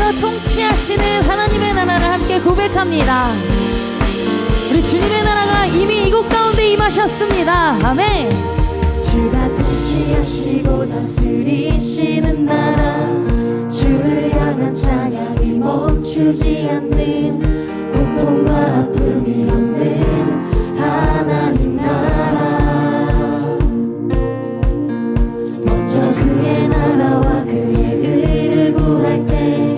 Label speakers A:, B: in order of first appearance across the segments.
A: 주가 통치하시는 하나님의 나라를 함께 고백합니다. 우리 주님의 나라가 이미 이곳 가운데 임하셨습니다. 아멘. 주가 통치하시고 다스리시는 나라, 주를 향한 찬양이 멈추지 않는, 고통과 아픔이 없는 하나님 나라. 먼저 그의 나라와 그의 의를 구할 때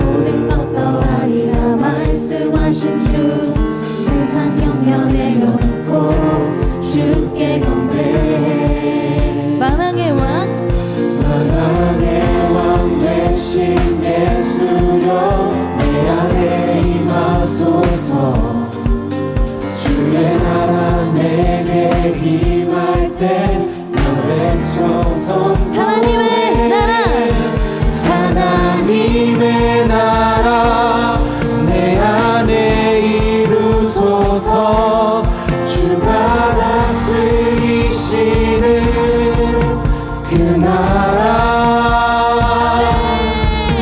A: 모든 것 더하리라 말씀하신 주, 세상 영역 내려놓고 주께 경배해. 만왕의 왕,
B: 만왕의 왕 되신 예수여, 내 안에 임하소서. 주의 나라 내게 임할 때 외쳐서
A: 하나님의 나라,
B: 하나님의 나라 내 안에 이루소서. 주가 다스리시는 그 나라,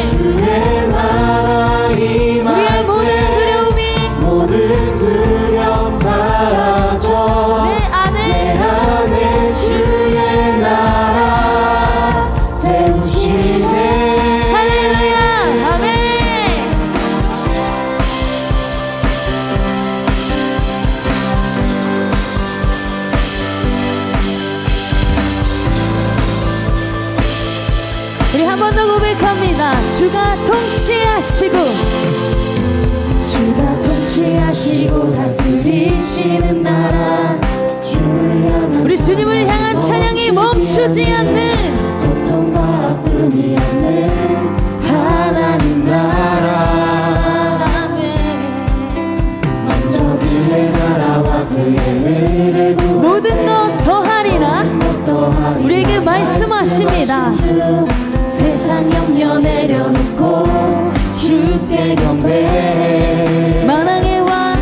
B: 주의 나라 임할
A: 우리의 모든 두려움이,
B: 모든 두려움 사라져.
A: 내 안에
B: 주의 나라 세우시네.
A: 할렐루야. 아멘. 우리 한 번 더 고백합니다. 주가 통치하시고, 주가 통치하시고 다스리시는 나라, 우리 주님을 향한 찬양이 멈추지 않는,
B: 고통과 아픔이 없는 하나님 나라. 먼저 그의 나라와 그의 의를 구할
A: 모든 것 더하리라 우리에게 말씀하십니다. 세상 염려 내려놓고 주께 경배해. 만왕의 왕,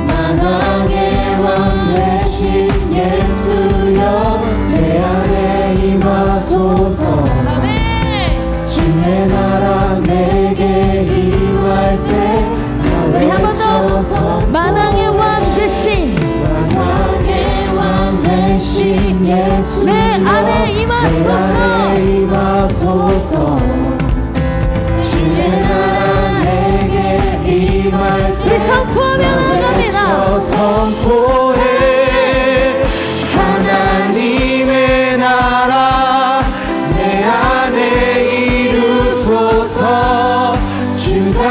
B: 만왕의 왕 되신 예수여, 내 안에 임하소서.
A: 아멘.
B: 주의 나라 내게 임할 때
A: 우리 한 번 더. 만왕의 왕 되신,
B: 만왕의 왕 되신 예수여,
A: 내 안에 임하소서.
B: 내 안에 임하소서. 주의 나라 내게 임할 때
A: 우리 선포하며 나갑니다.
B: 선포해. 하나님의 나라 내 안에 이루소서. 주가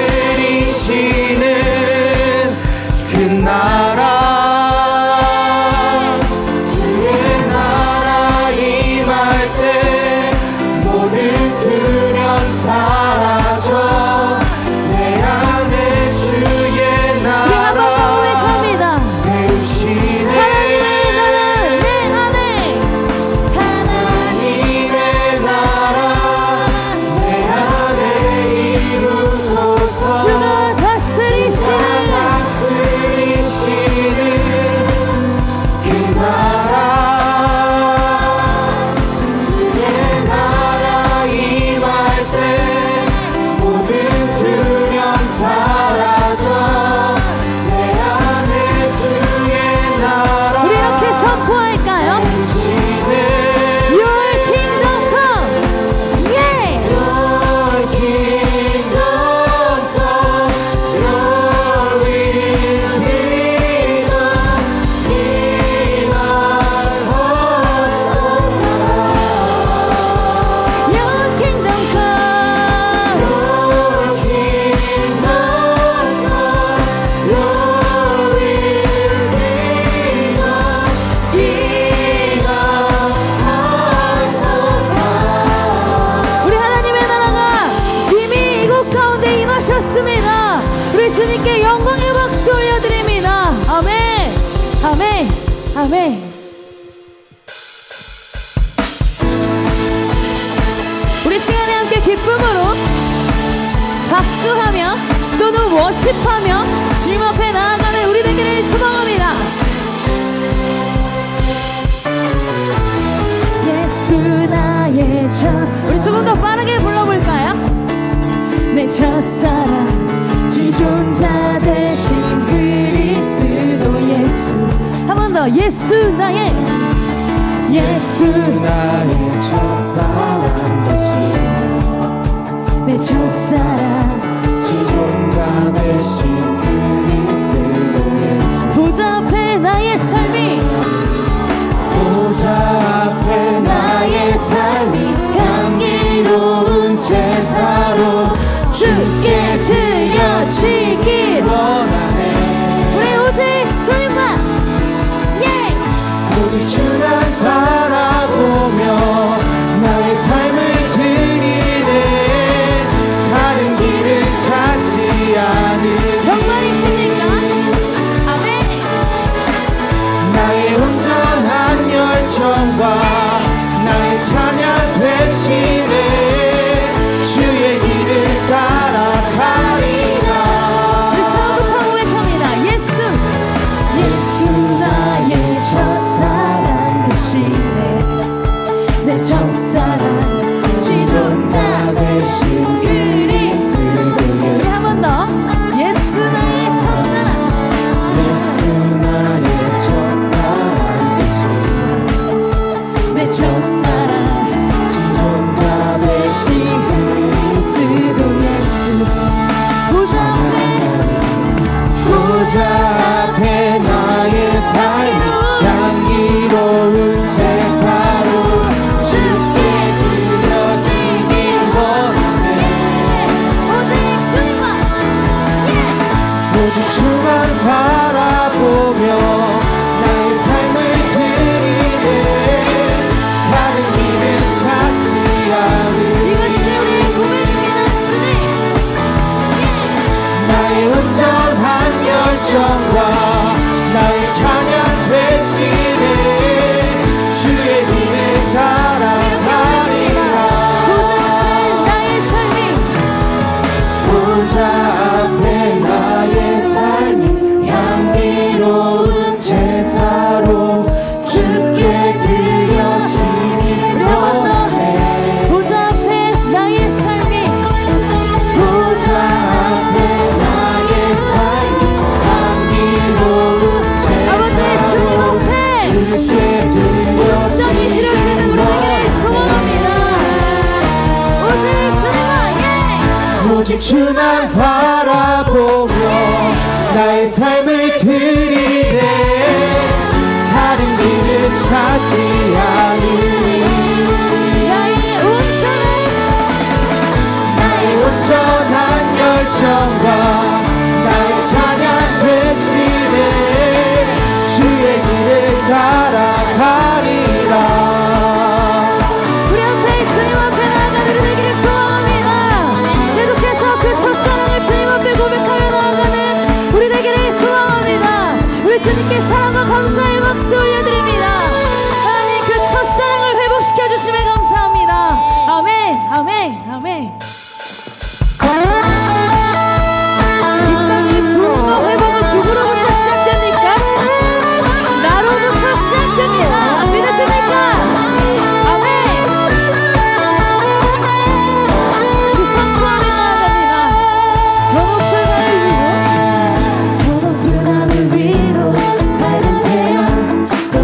B: 다스리시는 그 나라, 주의 나라 임할 때 모든 두려움 사라져. 내 안에 주의
A: 우리 한 번 더
B: 나라
A: 고백합니다.
B: 세우시네.
A: 하나님의 나라 내 안에,
B: 하나님의 나라 내 안에 이루소서.
A: 주가 다스리시는
B: 다스리시는 그 나라, 주의 나라 임할 때 모든 두려움 사라져. 내 안에 주의 나라
A: 우리 이렇게 선포할까요?
B: 계시네.
A: Your kingdom come. Yeah.
B: Your kingdom come, your will be done in our hearts, O God.
A: Your kingdom come.
B: Your kingdom come, your will be done in our hearts, O God.
A: 우리 하나님의 나라가 이미 이곳 가운데 임하셨습니다. 우리 주님께 영광의 박수 올려드립니다. 아멘. 아멘. 아멘. 우리 시간에 함께 기쁨으로 박수하며 또는 워십하며 주님 앞에 나아가는 우리 되기를 소망합니다. 예수 나의 참. 우리 조금 더 빠르게 불러볼까요? 내 첫사랑 지존자 대신 그리스도 예수. 한 번 더. 예수 나의
B: 첫사랑 대신
A: 내 첫사랑
B: 지존자 대신 그리스도 예수
A: 보좌 앞에 나의 삶이
B: 보좌 앞에
A: 나의 삶이 향기로운 제사로 주께 드려지길
B: 원하네.
A: 우리 오직 주님만
B: 오직 주만 바라보며 나의 삶을 드리네. 다른 길을 찾지 않을
A: 정말이십니까? 아멘.
B: 나의 온전한 열정과 나의 찬양 되시네. 주의 길을 따라가리라.
A: 우리 처음부터 고백합니다. 예수 나의 첫사랑 되시네. 내 첫사랑 지존자
B: 대신
A: 그리스도 우리 한 번 더. 예수 나의 첫사랑
B: 예수 나의 첫사랑 대신
A: 내 첫사랑
B: 지존자
A: 대신 그리스도 예수 보좌 앞에
B: 나의 삶 향기로운 제사로 주께 드려지길 원하네.
A: 오직 주님만
B: 오직 주만 바라보며 나의 삶을 드리네. 다른 길을 찾지 않을
A: 이것이 우리의 고백입니다. 주님
B: 나의 온전한 열정과 나의 찬양 되시네. 주의 길을 따라가리라. 보좌 앞에 나의 삶이 향기로운 제사로 주께 드려지길 원하네.
A: 보좌 앞에 나의 삶이
B: 보좌 앞에 나의 삶이 향기로운
A: 아버지 주님
B: 제사로
A: 앞에
B: 주께
A: 온전히 드려지는 우리 되기를 소원합니다. 오직 주님만
B: 오직 주만 바라보며 나의 삶을 드리네. 다른 길을 찾지 않으니 나의 온전한 열정과 나의 찬양 되시네. 주의 길을 따라가리라.
A: 우리 앞에 주님 앞에 나아가는 우리 되기를 소원합니다. 계속해서 그 첫사랑을 주님 앞에 고백하며 나아가는 우리 되기를 소원합니다. 우리 주님께 사랑과 감사의 박수 올려드립니다. 하나님 그 첫사랑을 회복시켜 주심에 감사합니다. 아멘 아멘 아멘. 이 땅의 부흥과 회복은 누구로부터 시작됩니까? 나로부터 시작됩니다. 믿으십니까? 아멘. 우리 선포하며 나아갑니다. 저 높은 하늘 위로 밝은 태양 더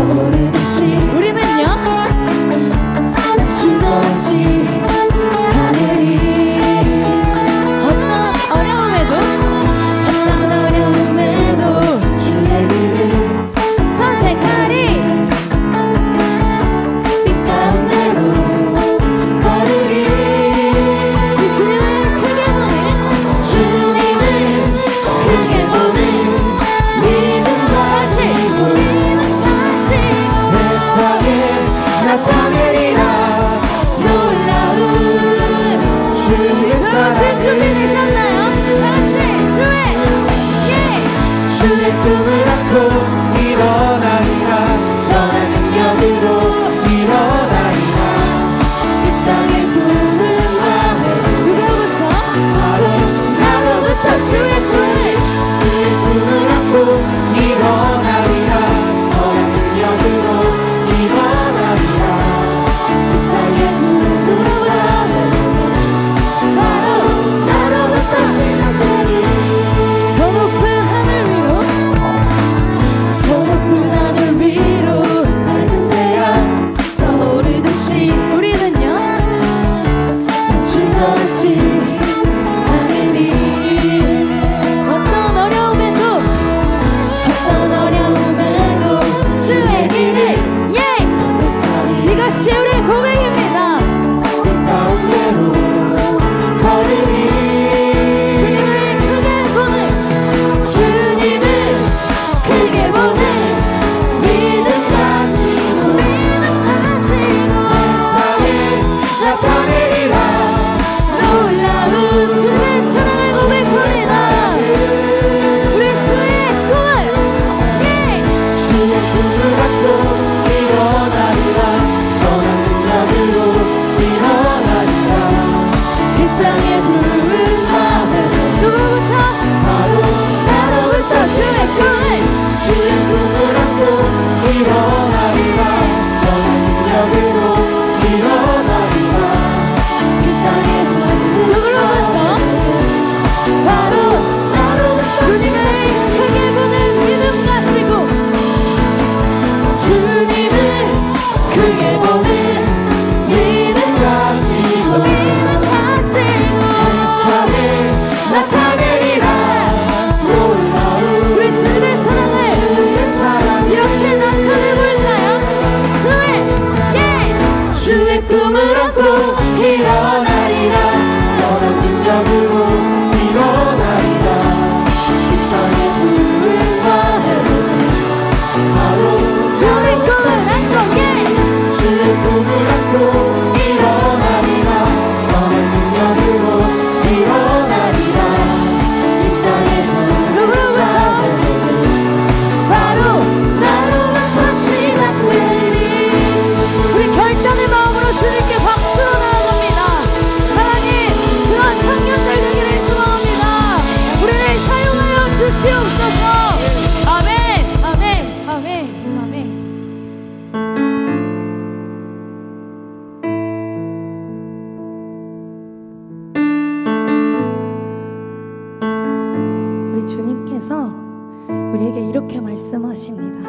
A: 우리에게 이렇게 말씀하십니다.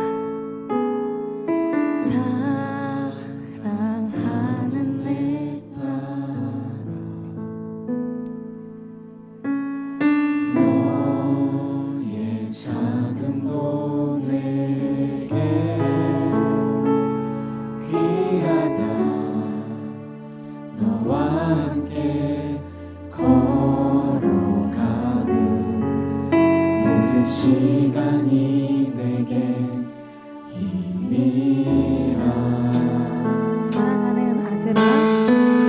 A: 사랑하는 내 딸아,
B: 너의 작음도 내게 귀하다. 너와 함께 걸어가는 모든 시간이 내게 힘이라.
A: 사랑하는 아들아,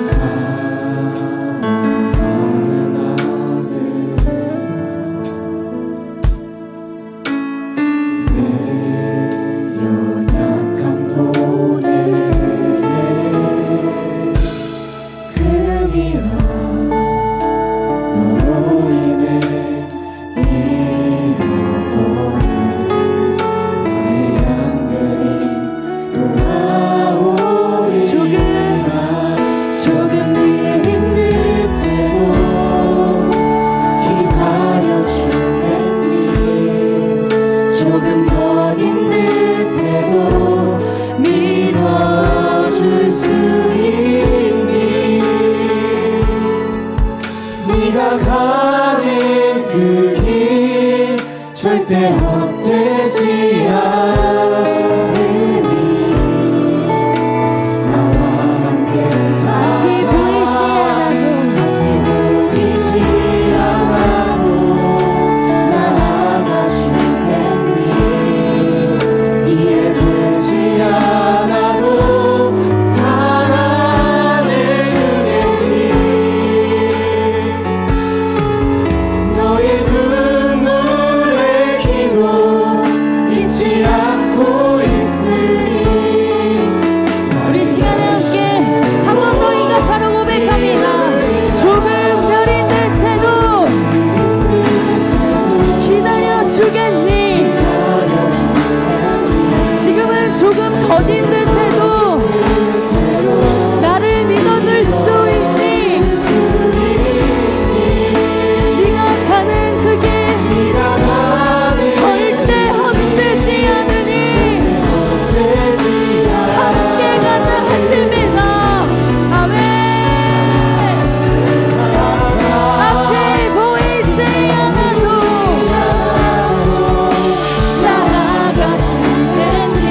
B: 사랑하는 아들, 내 연약함도 내게 금이라. 너로 인해 잃어버린 나의 양들이 돌아오리라. 조금 느린 듯해도 기다려주겠니. 조금 더딘 듯해도 믿어줄 수 있니. 네가 가는 그 길 절대 헛되지 않으니. 나와 함께
A: 앞이 보이지 않아도
B: 보이지 않아도 나아가 주겠니. 이해되지 않아도 사랑해 주겠니. 너의 눈물의 기도 잊지 않고 있으니.
A: 우리 시간에 함께 한 번 더 이 가사로 고백합니다. 조금 느린 듯해도 기다려 주겠니. 지금은 조금 더딘 듯해도 나를 믿어줄 수 있니. 네가 가는 그 길 절대 헛되지 않으니 함께 가자 하십니다. 아멘. 앞이 보이지 않아도 나아가 주겠니.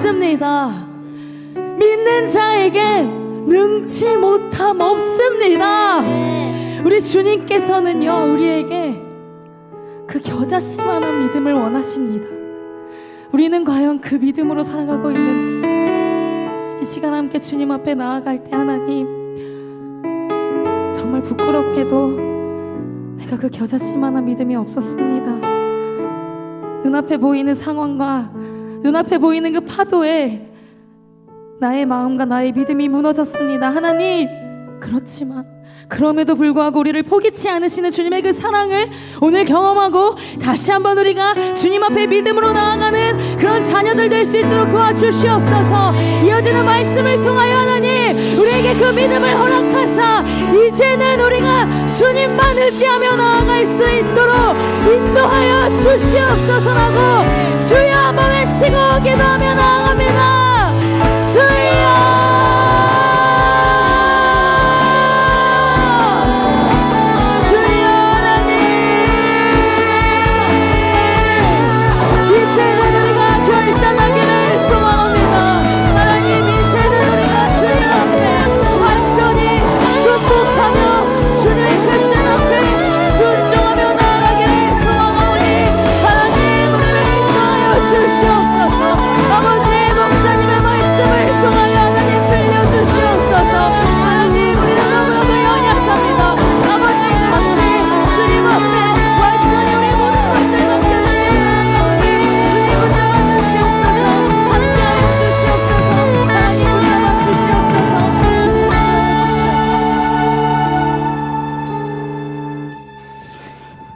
A: 없습니다. 믿는 자에겐 능치 못함 없습니다. 우리 주님께서는요, 우리에게 그 겨자씨만한 믿음을 원하십니다. 우리는 과연 그 믿음으로 살아가고 있는지, 이 시간 함께 주님 앞에 나아갈 때 하나님, 정말 부끄럽게도 내가 그 겨자씨만한 믿음이 없었습니다. 눈앞에 보이는 상황과 눈앞에 보이는 그 파도에 나의 마음과 나의 믿음이 무너졌습니다. 하나님, 그렇지만 그럼에도 불구하고 우리를 포기치 않으시는 주님의 그 사랑을 오늘 경험하고 다시 한번 우리가 주님 앞에 믿음으로 나아가는 그런 자녀들 될 수 있도록 도와주시옵소서. 이어지는 말씀을 통하여 하나님, 우리에게 그 믿음을 허락하사 이제는 우리가 주님만 의지하며 나아갈 수 있도록 인도하여 주시옵소서라고 주여 한번 외치고 기도하며 나아갑니다. 주여,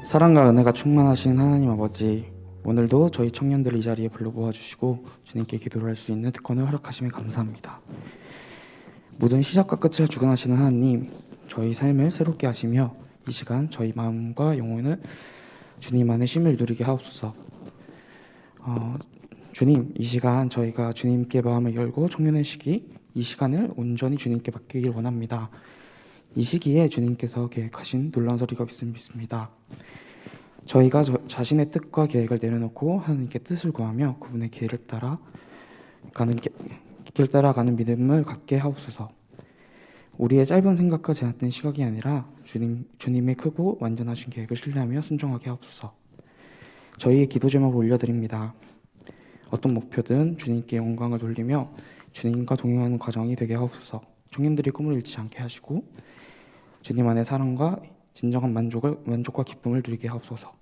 C: 사랑과 은혜가 충만하신 하나님 아버지, 오늘도 저희 청년들을 이 자리에 불러 모아주시고 주님께 기도를 할 수 있는 특권을 허락하심에 감사합니다. 모든 시작과 끝을 주관하시는 하나님, 저희 삶을 새롭게 하시며 이 시간 저희 마음과 영혼을 주님 안에 쉼을 누리게 하옵소서. 주님, 이 시간 저희가 주님께 마음을 열고 청년의 시기, 이 시간을 온전히 주님께 맡기길 원합니다. 이 시기에 주님께서 계획하신 놀라운 소리가 있음을 믿습니다. 저희가 자신의 뜻과 계획을 내려놓고 하나님께 뜻을 구하며 그분의 길을 따라가는 믿음을 갖게 하옵소서. 우리의 짧은 생각과 제한된 시각이 아니라 주님의 크고 완전하신 계획을 신뢰하며 순종하게 하옵소서. 저희의 기도 제목을 올려드립니다. 어떤 목표든 주님께 영광을 돌리며 주님과 동행하는 과정이 되게 하옵소서. 청년들이 꿈을 잃지 않게 하시고 주님 안의 사랑과 진정한 만족과 기쁨을 누리게 하옵소서.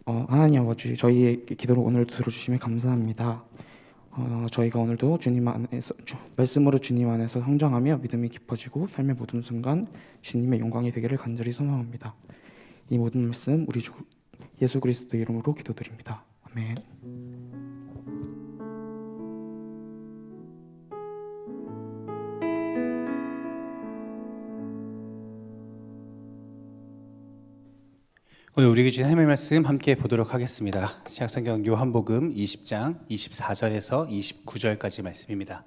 C: 하나님 아버지, 저희의 기도를 오늘도 들어주심에 감사합니다. 저희가 오늘도 주님 안에서 말씀으로 주님 안에서 성장하며 믿음이 깊어지고 삶의 모든 순간 주님의 영광이 되기를 간절히 소망합니다. 이 모든 말씀 우리 주 예수 그리스도 이름으로 기도드립니다. 아멘.
D: 오늘 우리에게 주신 하나님의 말씀 함께 보도록 하겠습니다. 신약성경 요한복음 20장 24절에서 29절까지 말씀입니다.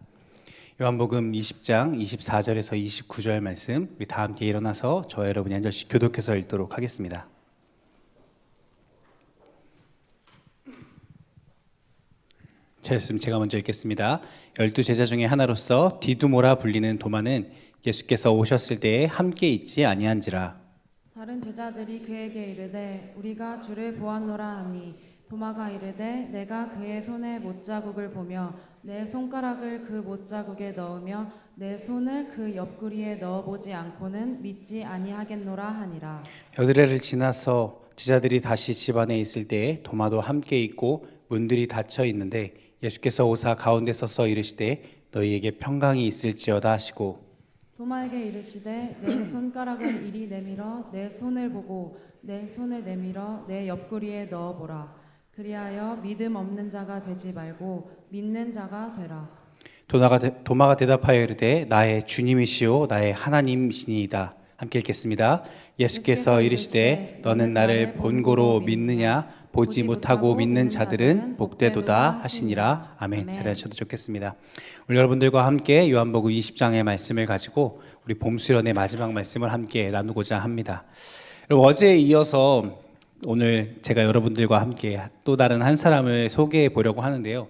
D: 요한복음 20장 24절에서 29절 말씀, 우리 다 함께 일어나서 저와 여러분이 한 절씩 교독해서 읽도록 하겠습니다. 제가 먼저 읽겠습니다. 12제자 중에 하나로서 디두모라 불리는 도마는 예수께서 오셨을 때에 함께 있지 아니한지라.
E: 다른 제자들이 그에게 이르되 우리가 주를 보았노라 하니 도마가 이르되 내가 그의 손에 못자국을 보며 내 손가락을 그 못자국에 넣으며 내 손을 그 옆구리에 넣어보지 않고는 믿지 아니하겠노라 하니라.
D: 여드레를 지나서 제자들이 다시 집 안에 있을 때에 도마도 함께 있고 문들이 닫혀 있는데 예수께서 오사 가운데 서서 이르시되 너희에게 평강이 있을지어다 하시고
E: 도마에게 이르시되 내 손가락을 이리 내밀어 내 손을 보고 내 손을 내밀어 내 옆구리에 넣어보라. 그리하여 믿음 없는 자가 되지 말고 믿는 자가 되라.
D: 도마가 대답하여 이르되 나의 주님이시오 나의 하나님이시니이다. 함께 읽겠습니다. 예수께서 이르시되 너는 나를 본고로 믿느냐 보지 못하고 믿는 자들은 복되도다 하시니라. 아멘. 잘 하셔도 좋겠습니다. 우리 여러분들과 함께 요한복음 20장의 말씀을 가지고 우리 봄수련의 마지막 말씀을 함께 나누고자 합니다. 여러분, 어제에 이어서 오늘 제가 여러분들과 함께 또 다른 한 사람을 소개해 보려고 하는데요.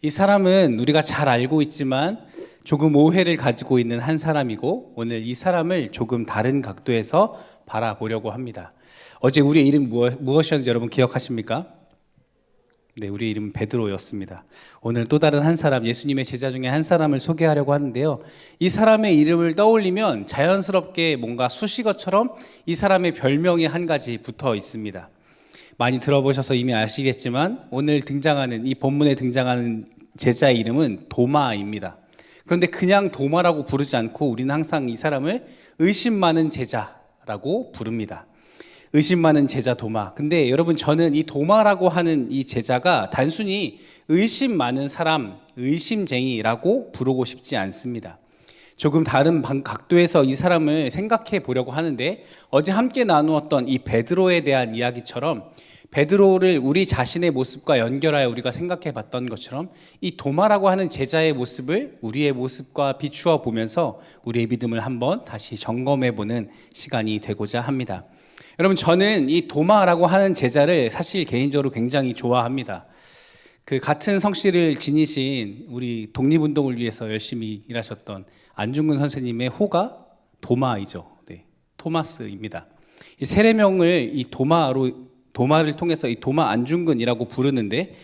D: 이 사람은 우리가 잘 알고 있지만 조금 오해를 가지고 있는 한 사람이고, 오늘 이 사람을 조금 다른 각도에서 바라보려고 합니다. 어제 우리의 이름 무엇이었는지 여러분 기억하십니까? 네, 우리의 이름은 베드로였습니다. 오늘 또 다른 한 사람, 예수님의 제자 중에 한 사람을 소개하려고 하는데요. 이 사람의 이름을 떠올리면 자연스럽게 뭔가 수식어처럼 이 사람의 별명이 한 가지 붙어 있습니다. 많이 들어보셔서 이미 아시겠지만 오늘 등장하는, 이 본문에 등장하는 제자의 이름은 도마입니다. 그런데 그냥 도마라고 부르지 않고 우리는 항상 이 사람을 의심 많은 제자라고 부릅니다. 의심 많은 제자 도마. 근데 여러분, 저는 이 도마라고 하는 이 제자가 단순히 의심 많은 사람, 의심쟁이라고 부르고 싶지 않습니다. 조금 다른 각도에서 이 사람을 생각해 보려고 하는데, 어제 함께 나누었던 이 베드로에 대한 이야기처럼 베드로를 우리 자신의 모습과 연결하여 우리가 생각해 봤던 것처럼 이 도마라고 하는 제자의 모습을 우리의 모습과 비추어 보면서 우리의 믿음을 한번 다시 점검해 보는 시간이 되고자 합니다. 여러분, 저는 이 도마라고 하는 제자를 사실 개인적으로 굉장히 좋아합니다. 그 같은 성씨를 지니신 우리 독립운동을 위해서 열심히 일하셨던 안중근 선생님의 호가 도마이죠. 네, 토마스입니다. 이 세례명을 이 도마를 통해서 이 도마 안중근이라고 부르는데,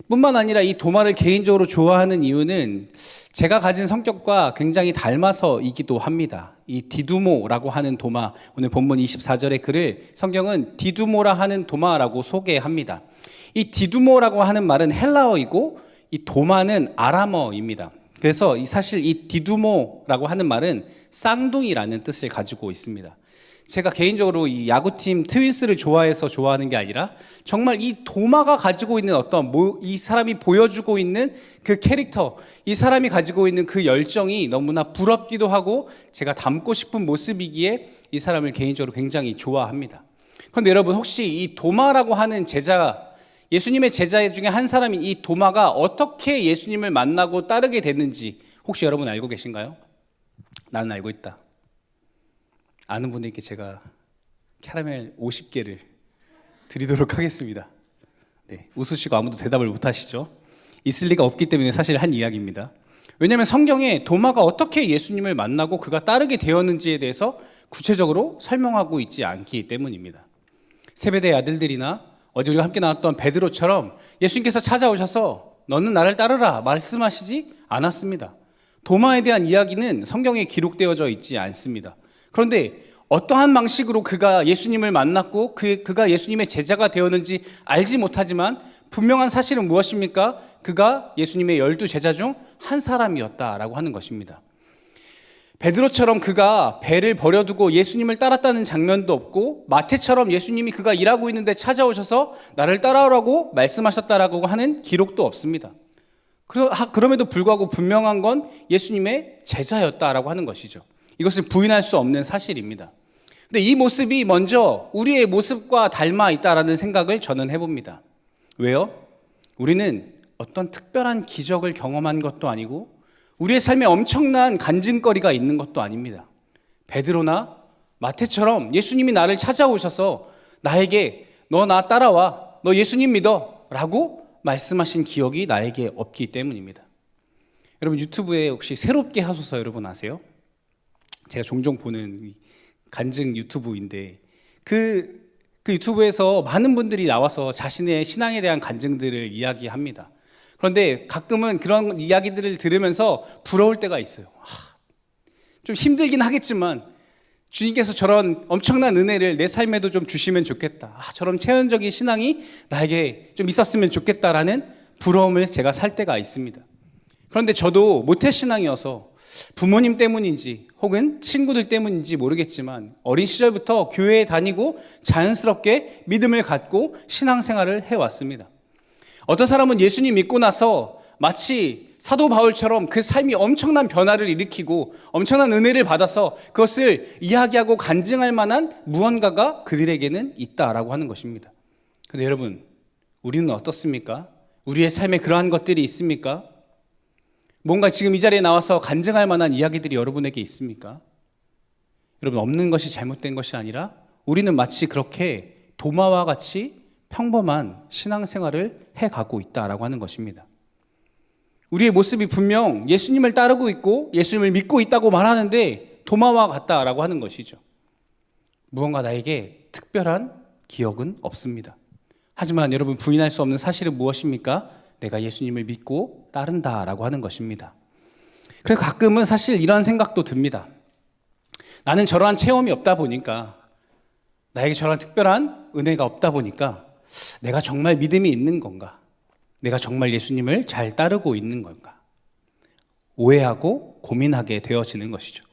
D: 뿐만 아니라 이 도마를 개인적으로 좋아하는 이유는 제가 가진 성격과 굉장히 닮아서이기도 합니다. 이 디두모라고 하는 도마, 오늘 본문 24절의 글을 성경은 디두모라 하는 도마라고 소개합니다. 이 디두모라고 하는 말은 헬라어이고 이 도마는 아람어입니다. 그래서 사실 이 디두모라고 하는 말은 쌍둥이라는 뜻을 가지고 있습니다. 제가 개인적으로 이 야구팀 트윈스를 좋아해서 좋아하는 게 아니라 정말 이 도마가 가지고 있는 어떤 이 사람이 보여주고 있는 그 캐릭터, 이 사람이 가지고 있는 그 열정이 너무나 부럽기도 하고 제가 닮고 싶은 모습이기에 이 사람을 개인적으로 굉장히 좋아합니다. 그런데 여러분, 혹시 이 도마라고 하는 제자, 예수님의 제자 중에 한 사람인 이 도마가 어떻게 예수님을 만나고 따르게 됐는지 혹시 여러분 알고 계신가요? 나는 알고 있다. 아는 분에게 제가 캐러멜 50개를 드리도록 하겠습니다. 네, 웃으시고 아무도 대답을 못 하시죠? 있을 리가 없기 때문에 사실 한 이야기입니다. 왜냐하면 성경에 도마가 어떻게 예수님을 만나고 그가 따르게 되었는지에 대해서 구체적으로 설명하고 있지 않기 때문입니다. 세베대의 아들들이나 어제 우리가 함께 나왔던 베드로처럼 예수님께서 찾아오셔서 너는 나를 따르라 말씀하시지 않았습니다. 도마에 대한 이야기는 성경에 기록되어져 있지 않습니다. 그런데 어떠한 방식으로 그가 예수님을 만났고 그가 예수님의 제자가 되었는지 알지 못하지만 분명한 사실은 무엇입니까? 그가 예수님의 12제자 중 한 사람이었다라고 하는 것입니다. 베드로처럼 그가 배를 버려두고 예수님을 따랐다는 장면도 없고, 마태처럼 예수님이 그가 일하고 있는데 찾아오셔서 나를 따라오라고 말씀하셨다라고 하는 기록도 없습니다. 그럼에도 불구하고 분명한 건 예수님의 제자였다라고 하는 것이죠. 이것을 부인할 수 없는 사실입니다. 근데 이 모습이 먼저 우리의 모습과 닮아 있다라는 생각을 저는 해봅니다. 왜요? 우리는 어떤 특별한 기적을 경험한 것도 아니고 우리의 삶에 엄청난 간증거리가 있는 것도 아닙니다. 베드로나 마태처럼 예수님이 나를 찾아오셔서 나에게 너 나 따라와, 너 예수님 믿어 라고 말씀하신 기억이 나에게 없기 때문입니다. 여러분, 유튜브에 혹시 새롭게 하소서 여러분 아세요? 제가 종종 보는 간증 유튜브인데 그 유튜브에서 많은 분들이 나와서 자신의 신앙에 대한 간증들을 이야기합니다. 그런데 가끔은 그런 이야기들을 들으면서 부러울 때가 있어요. 좀 힘들긴 하겠지만 주님께서 저런 엄청난 은혜를 내 삶에도 좀 주시면 좋겠다. 저런 체험적인 신앙이 나에게 좀 있었으면 좋겠다라는 부러움을 제가 살 때가 있습니다. 그런데 저도 모태신앙이어서 부모님 때문인지 혹은 친구들 때문인지 모르겠지만 어린 시절부터 교회에 다니고 자연스럽게 믿음을 갖고 신앙생활을 해왔습니다. 어떤 사람은 예수님 믿고 나서 마치 사도 바울처럼 그 삶이 엄청난 변화를 일으키고 엄청난 은혜를 받아서 그것을 이야기하고 간증할 만한 무언가가 그들에게는 있다라고 하는 것입니다. 그런데 여러분, 우리는 어떻습니까? 우리의 삶에 그러한 것들이 있습니까? 뭔가 지금 이 자리에 나와서 간증할 만한 이야기들이 여러분에게 있습니까? 여러분, 없는 것이 잘못된 것이 아니라 우리는 마치 그렇게 도마와 같이 평범한 신앙생활을 해가고 있다라고 하는 것입니다. 우리의 모습이 분명 예수님을 따르고 있고 예수님을 믿고 있다고 말하는데 도마와 같다라고 하는 것이죠. 무언가 나에게 특별한 기억은 없습니다. 하지만 여러분, 부인할 수 없는 사실은 무엇입니까? 내가 예수님을 믿고 따른다라고 하는 것입니다. 그래서 가끔은 사실 이런 생각도 듭니다. 나는 저러한 체험이 없다 보니까, 나에게 저러한 특별한 은혜가 없다 보니까 내가 정말 믿음이 있는 건가? 내가 정말 예수님을 잘 따르고 있는 건가? 오해하고 고민하게 되어지는 것이죠.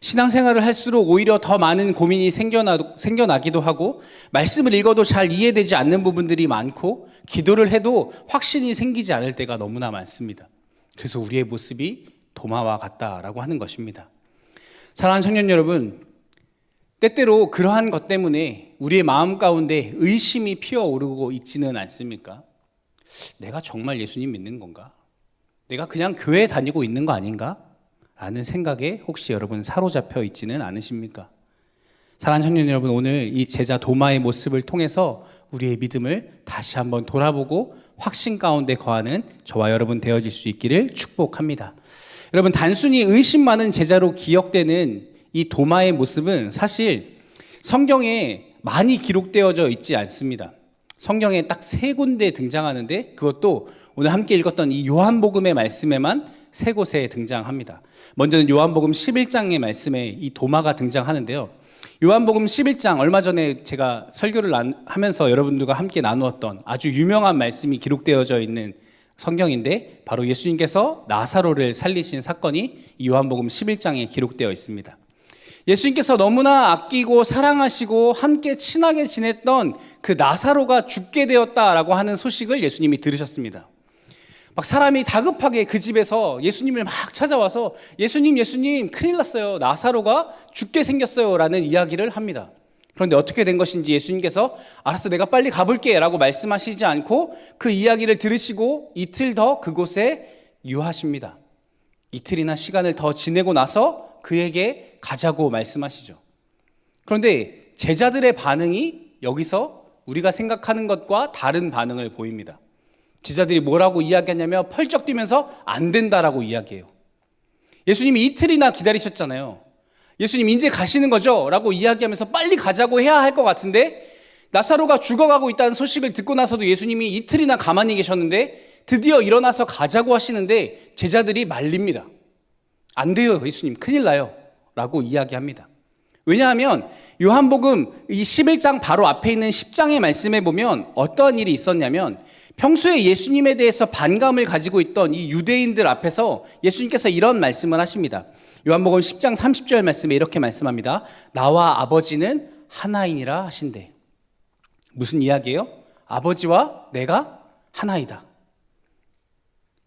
D: 신앙생활을 할수록 오히려 더 많은 고민이 생겨나기도 하고, 말씀을 읽어도 잘 이해되지 않는 부분들이 많고, 기도를 해도 확신이 생기지 않을 때가 너무나 많습니다. 그래서 우리의 모습이 도마와 같다라고 하는 것입니다. 사랑하는 청년 여러분, 때때로 그러한 것 때문에 우리의 마음 가운데 의심이 피어오르고 있지는 않습니까? 내가 정말 예수님 믿는 건가? 내가 그냥 교회 다니고 있는 거 아닌가? 라는 생각에 혹시 여러분 사로잡혀 있지는 않으십니까? 사랑하는 청년 여러분, 오늘 이 제자 도마의 모습을 통해서 우리의 믿음을 다시 한번 돌아보고 확신 가운데 거하는 저와 여러분 되어질 수 있기를 축복합니다. 여러분, 단순히 의심 많은 제자로 기억되는 이 도마의 모습은 사실 성경에 많이 기록되어져 있지 않습니다. 성경에 딱 3군데 등장하는데, 그것도 오늘 함께 읽었던 이 요한복음의 말씀에만 3곳에 등장합니다. 먼저는 요한복음 11장의 말씀에 이 도마가 등장하는데요. 요한복음 11장, 얼마 전에 제가 설교를 하면서 여러분들과 함께 나누었던 아주 유명한 말씀이 기록되어져 있는 성경인데, 바로 예수님께서 나사로를 살리신 사건이 이 요한복음 11장에 기록되어 있습니다. 예수님께서 너무나 아끼고 사랑하시고 함께 친하게 지냈던 그 나사로가 죽게 되었다라고 하는 소식을 예수님이 들으셨습니다. 막 사람이 다급하게 그 집에서 예수님을 막 찾아와서 예수님 큰일 났어요. 나사로가 죽게 생겼어요 라는 이야기를 합니다. 그런데 어떻게 된 것인지 예수님께서 알았어, 내가 빨리 가볼게 라고 말씀하시지 않고 그 이야기를 들으시고 이틀 더 그곳에 유하십니다. 이틀이나 시간을 더 지내고 나서 그에게 가자고 말씀하시죠. 그런데 제자들의 반응이 여기서 우리가 생각하는 것과 다른 반응을 보입니다. 제자들이 뭐라고 이야기하냐면 펄쩍 뛰면서 안 된다라고 이야기해요. 예수님이 이틀이나 기다리셨잖아요. 예수님 이제 가시는 거죠? 라고 이야기하면서 빨리 가자고 해야 할 것 같은데, 나사로가 죽어가고 있다는 소식을 듣고 나서도 예수님이 이틀이나 가만히 계셨는데 드디어 일어나서 가자고 하시는데 제자들이 말립니다. 안 돼요, 예수님 큰일 나요 라고 이야기합니다. 왜냐하면 요한복음 이 11장 바로 앞에 있는 10장의 말씀에 보면 어떠한 일이 있었냐면, 평소에 예수님에 대해서 반감을 가지고 있던 이 유대인들 앞에서 예수님께서 이런 말씀을 하십니다. 요한복음 10장 30절 말씀에 이렇게 말씀합니다. 나와 아버지는 하나이니라 하신대. 무슨 이야기예요? 아버지와 내가 하나이다.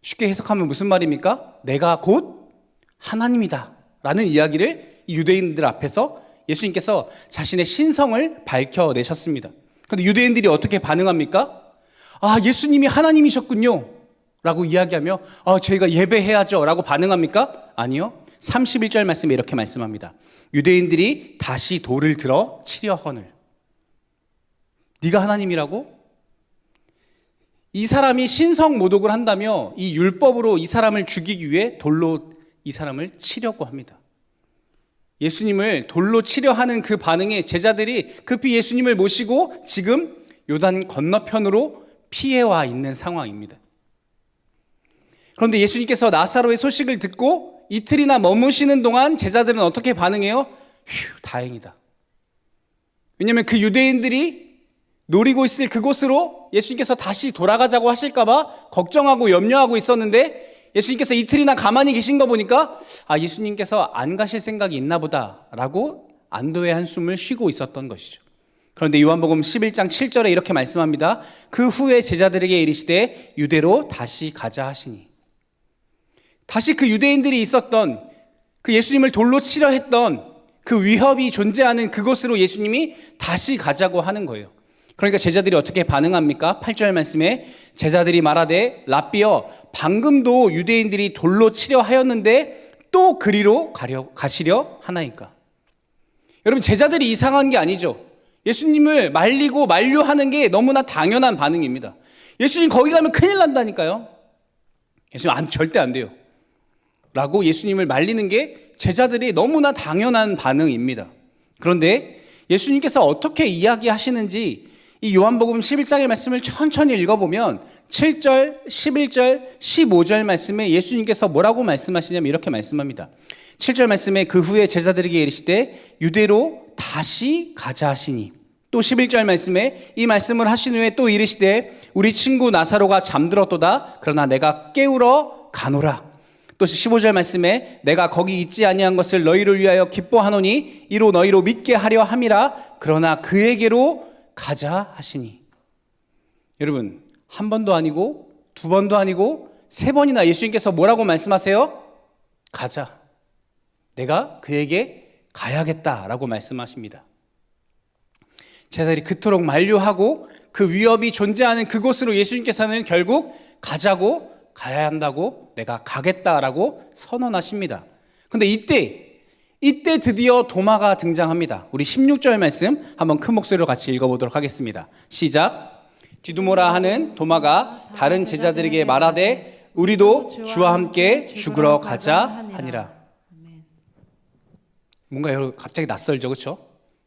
D: 쉽게 해석하면 무슨 말입니까? 내가 곧 하나님이다 라는 이야기를 이 유대인들 앞에서 예수님께서 자신의 신성을 밝혀내셨습니다. 그런데 유대인들이 어떻게 반응합니까? 아, 예수님이 하나님이셨군요 라고 이야기하며 저희가 예배해야죠 라고 반응합니까? 아니요. 31절 말씀에 이렇게 말씀합니다. 유대인들이 다시 돌을 들어 치려허늘. 네가 하나님이라고? 이 사람이 신성 모독을 한다며 이 율법으로 이 사람을 죽이기 위해 돌로 이 사람을 치려고 합니다. 예수님을 돌로 치려 하는 그 반응에 제자들이 급히 예수님을 모시고 지금 요단 건너편으로 피해와 있는 상황입니다. 그런데 예수님께서 나사로의 소식을 듣고 이틀이나 머무시는 동안 제자들은 어떻게 반응해요? 휴, 다행이다. 왜냐하면 그 유대인들이 노리고 있을 그곳으로 예수님께서 다시 돌아가자고 하실까봐 걱정하고 염려하고 있었는데, 예수님께서 이틀이나 가만히 계신 거 보니까 예수님께서 안 가실 생각이 있나 보다라고 안도의 한숨을 쉬고 있었던 것이죠. 그런데 요한복음 11장 7절에 이렇게 말씀합니다. 그 후에 제자들에게 이르시되 유대로 다시 가자 하시니. 다시 그 유대인들이 있었던, 그 예수님을 돌로 치려 했던 그 위협이 존재하는 그곳으로 예수님이 다시 가자고 하는 거예요. 그러니까 제자들이 어떻게 반응합니까? 8절 말씀에 제자들이 말하되 랍비여, 방금도 유대인들이 돌로 치려 하였는데 또 그리로 가시려 하나이까. 여러분, 제자들이 이상한 게 아니죠. 예수님을 말리고 만류하는 게 너무나 당연한 반응입니다. 예수님 거기 가면 큰일 난다니까요. 예수님 절대 안 돼요. 라고 예수님을 말리는 게 제자들이 너무나 당연한 반응입니다. 그런데 예수님께서 어떻게 이야기하시는지 이 요한복음 11장의 말씀을 천천히 읽어보면 7절, 11절, 15절 말씀에 예수님께서 뭐라고 말씀하시냐면 이렇게 말씀합니다. 7절 말씀에 그 후에 제자들에게 이르시되 유대로 다시 가자 하시니, 또 11절 말씀에 이 말씀을 하신 후에 또 이르시되 우리 친구 나사로가 잠들었도다 그러나 내가 깨우러 가노라. 또 15절 말씀에 내가 거기 있지 아니한 것을 너희를 위하여 기뻐하노니 이로 너희로 믿게 하려 함이라 그러나 그에게로 가자 하시니. 여러분, 한 번도 아니고 두 번도 아니고 세 번이나 예수님께서 뭐라고 말씀하세요? 가자. 내가 그에게 가야겠다라고 말씀하십니다. 제자들이 그토록 만류하고 그 위협이 존재하는 그곳으로 예수님께서는 결국 가자고, 가야 한다고, 내가 가겠다라고 선언하십니다. 근데 이때 드디어 도마가 등장합니다. 우리 16절 말씀 한번 큰 목소리로 같이 읽어보도록 하겠습니다. 시작. 디두모라 하는 도마가 다른 제자들에게 말하되 우리도 주와 함께 죽으러 가자 하니라. 뭔가 여러분 갑자기 낯설죠, 그렇죠?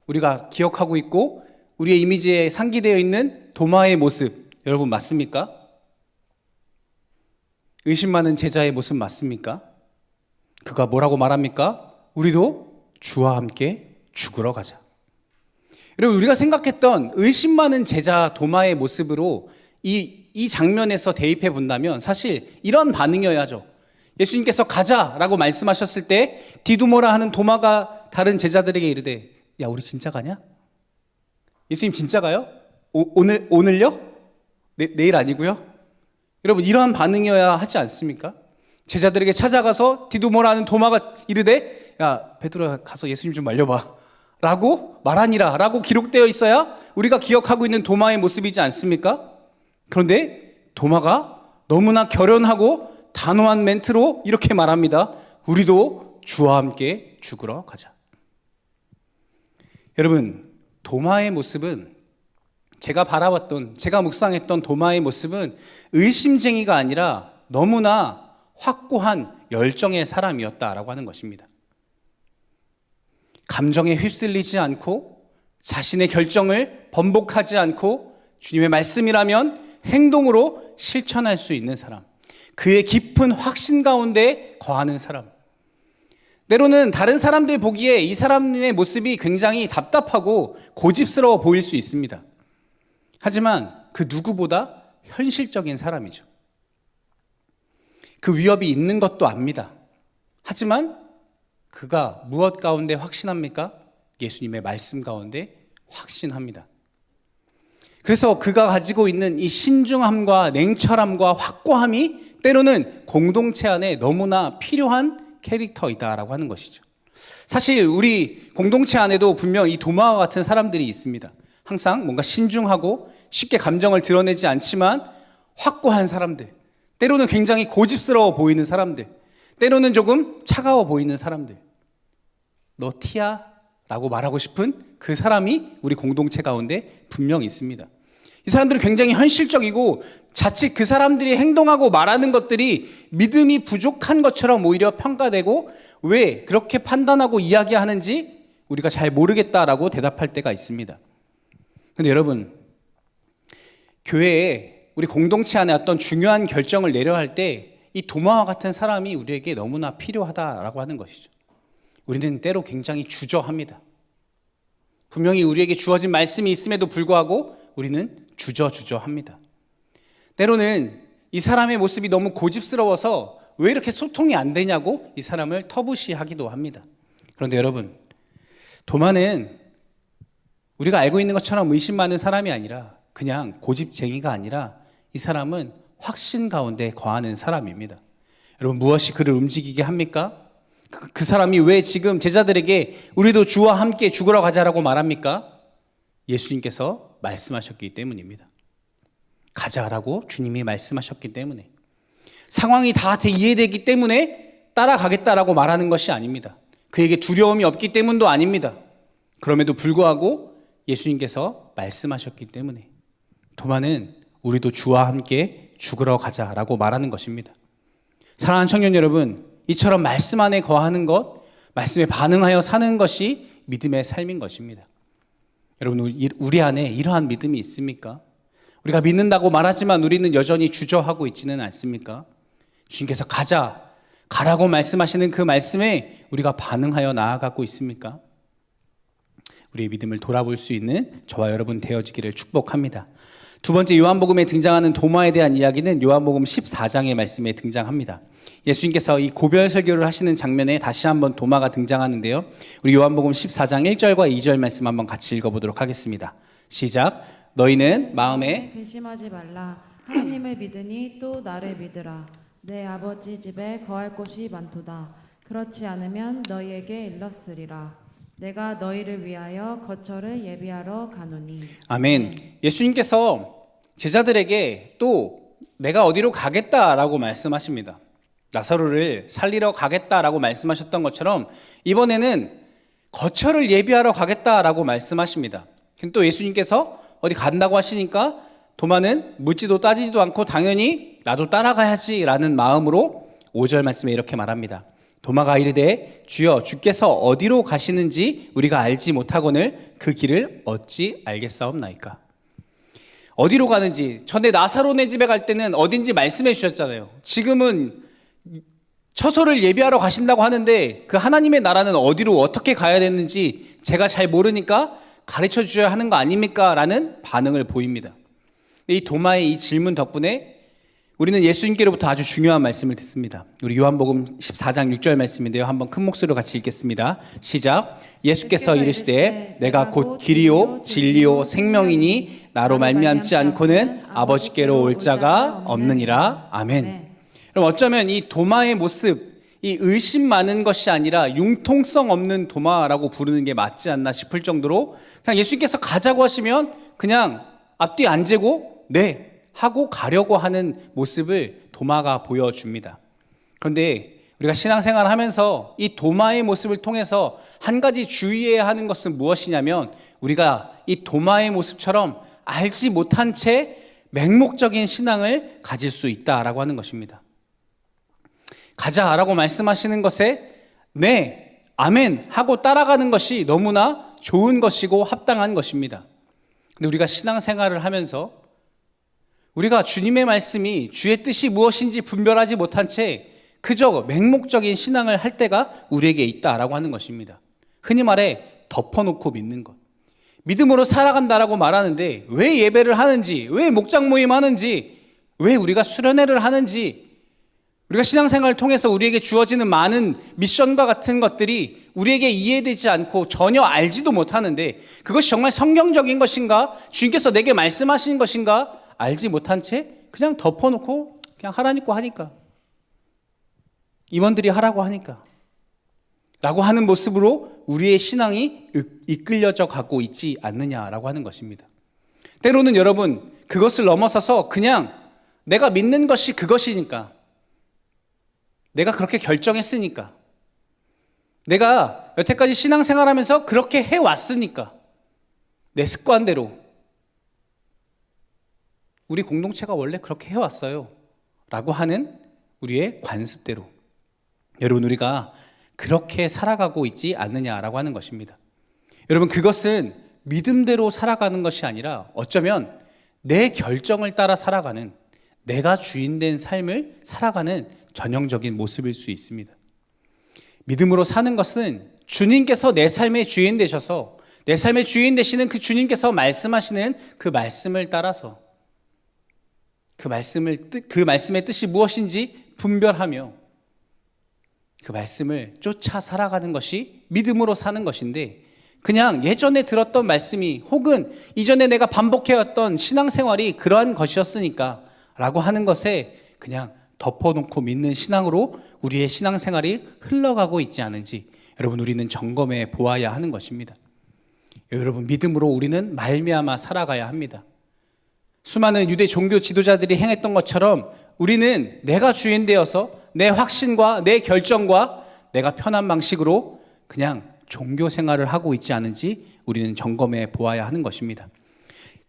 D: 우리가 기억하고 있고 우리의 이미지에 상기되어 있는 도마의 모습, 여러분 맞습니까? 의심 많은 제자의 모습 맞습니까? 그가 뭐라고 말합니까? 우리도 주와 함께 죽으러 가자. 여러분, 우리가 생각했던 의심 많은 제자 도마의 모습으로 이 장면에서 대입해 본다면 사실 이런 반응이어야죠. 예수님께서 가자라고 말씀하셨을 때 디두모라 하는 도마가 다른 제자들에게 이르되 야, 우리 진짜 가냐? 예수님 진짜 가요? 오늘요? 내일 아니고요? 여러분, 이러한 반응이어야 하지 않습니까? 제자들에게 찾아가서 디두모라 하는 도마가 이르되 야, 베드로야 가서 예수님 좀 말려봐 라고 말하니라 라고 기록되어 있어야 우리가 기억하고 있는 도마의 모습이지 않습니까? 그런데 도마가 너무나 결연하고 단호한 멘트로 이렇게 말합니다. 우리도 주와 함께 죽으러 가자. 여러분, 도마의 모습은 제가 바라봤던, 제가 묵상했던 도마의 모습은 의심쟁이가 아니라 너무나 확고한 열정의 사람이었다라고 하는 것입니다. 감정에 휩쓸리지 않고 자신의 결정을 번복하지 않고 주님의 말씀이라면 행동으로 실천할 수 있는 사람, 그의 깊은 확신 가운데 거하는 사람. 때로는 다른 사람들 보기에 이 사람의 모습이 굉장히 답답하고 고집스러워 보일 수 있습니다. 하지만 그 누구보다 현실적인 사람이죠. 그 위협이 있는 것도 압니다. 하지만 그가 무엇 가운데 확신합니까? 예수님의 말씀 가운데 확신합니다. 그래서 그가 가지고 있는 이 신중함과 냉철함과 확고함이 때로는 공동체 안에 너무나 필요한 캐릭터이다라고 하는 것이죠. 사실 우리 공동체 안에도 분명 이 도마와 같은 사람들이 있습니다. 항상 뭔가 신중하고 쉽게 감정을 드러내지 않지만 확고한 사람들, 때로는 굉장히 고집스러워 보이는 사람들, 때로는 조금 차가워 보이는 사람들. 너 티야? 라고 말하고 싶은 그 사람이 우리 공동체 가운데 분명 있습니다. 이 사람들은 굉장히 현실적이고 자칫 그 사람들이 행동하고 말하는 것들이 믿음이 부족한 것처럼 오히려 평가되고 왜 그렇게 판단하고 이야기하는지 우리가 잘 모르겠다라고 대답할 때가 있습니다. 근데 여러분, 교회에 우리 공동체 안에 어떤 중요한 결정을 내려야 할 때 이 도마와 같은 사람이 우리에게 너무나 필요하다라고 하는 것이죠. 우리는 때로 굉장히 주저합니다. 분명히 우리에게 주어진 말씀이 있음에도 불구하고 우리는 주저합니다. 때로는 이 사람의 모습이 너무 고집스러워서 왜 이렇게 소통이 안 되냐고 이 사람을 터부시하기도 합니다. 그런데 여러분, 도마는 우리가 알고 있는 것처럼 의심 많은 사람이 아니라 그냥 고집쟁이가 아니라 이 사람은 확신 가운데 거하는 사람입니다. 여러분, 무엇이 그를 움직이게 합니까? 그 사람이 왜 지금 제자들에게 우리도 주와 함께 죽으러 가자라고 말합니까? 예수님께서 말씀하셨기 때문입니다. 가자라고 주님이 말씀하셨기 때문에, 상황이 다 이해되기 때문에 따라가겠다라고 말하는 것이 아닙니다. 그에게 두려움이 없기 때문도 아닙니다. 그럼에도 불구하고 예수님께서 말씀하셨기 때문에 도마는 우리도 주와 함께 죽으러 가자라고 말하는 것입니다. 사랑하는 청년 여러분, 이처럼 말씀 안에 거하는 것, 말씀에 반응하여 사는 것이 믿음의 삶인 것입니다. 여러분, 우리 안에 이러한 믿음이 있습니까? 우리가 믿는다고 말하지만 우리는 여전히 주저하고 있지는 않습니까? 주님께서 가라고 말씀하시는 그 말씀에 우리가 반응하여 나아가고 있습니까? 우리의 믿음을 돌아볼 수 있는 저와 여러분 되어지기를 축복합니다. 두 번째, 요한복음에 등장하는 도마에 대한 이야기는 요한복음 14장의 말씀에 등장합니다. 예수님께서 이 고별 설교를 하시는 장면에 다시 한번 도마가 등장하는데요. 우리 요한복음 14장 1절과 2절 말씀 한번 같이 읽어보도록 하겠습니다. 시작. 너희는 마음에
E: 근심하지 말라. 하나님을 믿으니 또 나를 믿으라. 내 아버지 집에 거할 곳이 많도다. 그렇지 않으면 너희에게 일렀으리라. 내가 너희를 위하여 거처를 예비하러 가노니.
D: 아멘. 예수님께서 제자들에게 또 내가 어디로 가겠다라고 말씀하십니다. 나사로를 살리러 가겠다라고 말씀하셨던 것처럼 이번에는 거처를 예비하러 가겠다라고 말씀하십니다. 또 예수님께서 어디 간다고 하시니까 도마는 묻지도 따지지도 않고 당연히 나도 따라가야지 라는 마음으로 5절 말씀에 이렇게 말합니다. 도마가 이르되 주여 주께서 어디로 가시는지 우리가 알지 못하거늘 그 길을 어찌 알겠사옵나이까. 어디로 가는지, 전에 나사로네 집에 갈 때는 어딘지 말씀해 주셨잖아요. 지금은 처소를 예비하러 가신다고 하는데 그 하나님의 나라는 어디로 어떻게 가야 되는지 제가 잘 모르니까 가르쳐 주셔야 하는 거 아닙니까? 라는 반응을 보입니다. 이 도마의 이 질문 덕분에 우리는 예수님께로부터 아주 중요한 말씀을 듣습니다. 우리 요한복음 14장 6절 말씀인데요. 한번 큰 목소리로 같이 읽겠습니다. 시작. 예수께서 이르시되 내가 곧 길이요 진리요 생명이니 나로 말미암지 않고는 아버지께로 올 자가 없느니라. 아멘. 그럼 어쩌면 이 도마의 모습, 이 의심 많은 것이 아니라 융통성 없는 도마라고 부르는 게 맞지 않나 싶을 정도로 그냥 예수님께서 가자고 하시면 그냥 앞뒤 안 재고 네 하고 가려고 하는 모습을 도마가 보여줍니다. 그런데 우리가 신앙생활을 하면서 이 도마의 모습을 통해서 한 가지 주의해야 하는 것은 무엇이냐면 우리가 이 도마의 모습처럼 알지 못한 채 맹목적인 신앙을 가질 수 있다라고 하는 것입니다. 가자라고 말씀하시는 것에 네, 아멘 하고 따라가는 것이 너무나 좋은 것이고 합당한 것입니다. 근데 우리가 신앙생활을 하면서 우리가 주님의 말씀이 주의 뜻이 무엇인지 분별하지 못한 채 그저 맹목적인 신앙을 할 때가 우리에게 있다라고 하는 것입니다. 흔히 말해 덮어놓고 믿는 것. 믿음으로 살아간다라고 말하는데 왜 예배를 하는지, 왜 목장 모임 하는지, 왜 우리가 수련회를 하는지, 우리가 신앙생활을 통해서 우리에게 주어지는 많은 미션과 같은 것들이 우리에게 이해되지 않고 전혀 알지도 못하는데 그것이 정말 성경적인 것인가? 주님께서 내게 말씀하신 것인가? 알지 못한 채 그냥 덮어놓고 그냥 하라니까 하니까, 임원들이 하라고 하니까 라고 하는 모습으로 우리의 신앙이 이끌려져 가고 있지 않느냐라고 하는 것입니다. 때로는 여러분 그것을 넘어서서 그냥 내가 믿는 것이 그것이니까, 내가 그렇게 결정했으니까, 내가 여태까지 신앙생활하면서 그렇게 해왔으니까, 내 습관대로 우리 공동체가 원래 그렇게 해왔어요 라고 하는 우리의 관습대로 여러분 우리가 그렇게 살아가고 있지 않느냐라고 하는 것입니다. 여러분 그것은 믿음대로 살아가는 것이 아니라 어쩌면 내 결정을 따라 살아가는, 내가 주인된 삶을 살아가는 전형적인 모습일 수 있습니다. 믿음으로 사는 것은 주님께서 내 삶의 주인 되셔서 내 삶의 주인 되시는 그 주님께서 말씀하시는 그 말씀을 따라서 그 말씀의 뜻이 무엇인지 분별하며 그 말씀을 쫓아 살아가는 것이 믿음으로 사는 것인데, 그냥 예전에 들었던 말씀이 혹은 이전에 내가 반복해왔던 신앙생활이 그러한 것이었으니까 라고 하는 것에 그냥 덮어놓고 믿는 신앙으로 우리의 신앙생활이 흘러가고 있지 않은지 여러분 우리는 점검해 보아야 하는 것입니다. 여러분 믿음으로 우리는 말미암아 살아가야 합니다. 수많은 유대 종교 지도자들이 행했던 것처럼 우리는 내가 주인 되어서 내 확신과 내 결정과 내가 편한 방식으로 그냥 종교 생활을 하고 있지 않은지 우리는 점검해 보아야 하는 것입니다.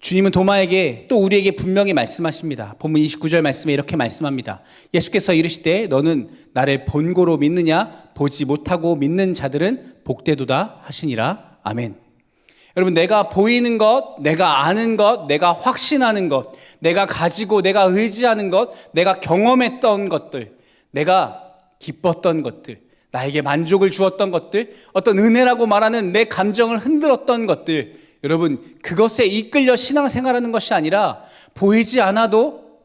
D: 주님은 도마에게 또 우리에게 분명히 말씀하십니다. 본문 29절 말씀에 이렇게 말씀합니다. 예수께서 이르시되 너는 나를 본고로 믿느냐? 보지 못하고 믿는 자들은 복되도다 하시니라. 아멘. 여러분, 내가 보이는 것, 내가 아는 것, 내가 확신하는 것, 내가 가지고 내가 의지하는 것, 내가 경험했던 것들, 내가 기뻤던 것들, 나에게 만족을 주었던 것들, 어떤 은혜라고 말하는 내 감정을 흔들었던 것들, 여러분, 그것에 이끌려 신앙생활하는 것이 아니라 보이지 않아도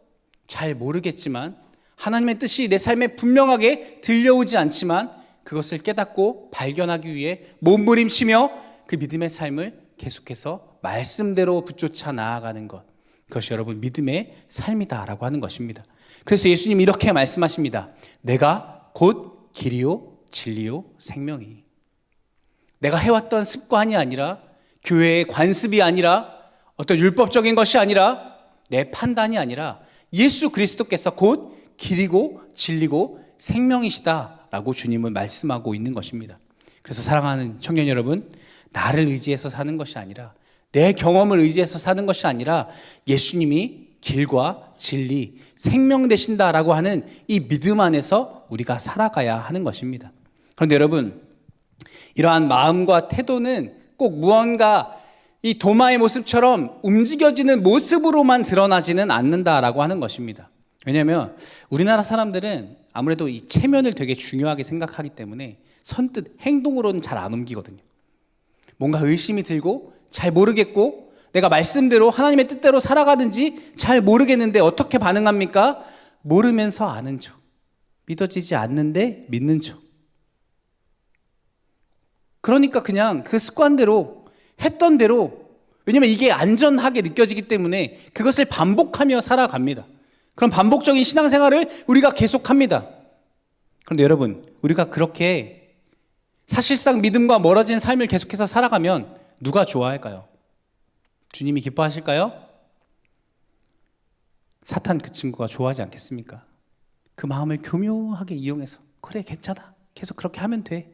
D: 잘 모르겠지만 하나님의 뜻이 내 삶에 분명하게 들려오지 않지만 그것을 깨닫고 발견하기 위해 몸부림치며 그 믿음의 삶을 계속해서 말씀대로 붙쫓아 나아가는 것, 그것이 여러분 믿음의 삶이다라고 하는 것입니다. 그래서 예수님이 이렇게 말씀하십니다. 내가 곧 길이요 진리요 생명이. 내가 해왔던 습관이 아니라, 교회의 관습이 아니라, 어떤 율법적인 것이 아니라, 내 판단이 아니라 예수 그리스도께서 곧 길이고 진리고 생명이시다라고 주님은 말씀하고 있는 것입니다. 그래서 사랑하는 청년 여러분, 나를 의지해서 사는 것이 아니라, 내 경험을 의지해서 사는 것이 아니라 예수님이 길과 진리, 생명 되신다라고 하는 이 믿음 안에서 우리가 살아가야 하는 것입니다. 그런데 여러분, 이러한 마음과 태도는 꼭 무언가 이 도마의 모습처럼 움직여지는 모습으로만 드러나지는 않는다라고 하는 것입니다. 왜냐하면 우리나라 사람들은 아무래도 이 체면을 되게 중요하게 생각하기 때문에 선뜻 행동으로는 잘 안 옮기거든요. 뭔가 의심이 들고 잘 모르겠고 내가 말씀대로 하나님의 뜻대로 살아가든지 잘 모르겠는데 어떻게 반응합니까? 모르면서 아는 척, 믿어지지 않는데 믿는 척. 그러니까 그냥 그 습관대로 했던 대로, 왜냐면 이게 안전하게 느껴지기 때문에 그것을 반복하며 살아갑니다. 그럼 반복적인 신앙생활을 우리가 계속합니다. 그런데 여러분, 우리가 그렇게 사실상 믿음과 멀어진 삶을 계속해서 살아가면 누가 좋아할까요? 주님이 기뻐하실까요? 사탄 그 친구가 좋아하지 않겠습니까? 그 마음을 교묘하게 이용해서 그래 괜찮아, 계속 그렇게 하면 돼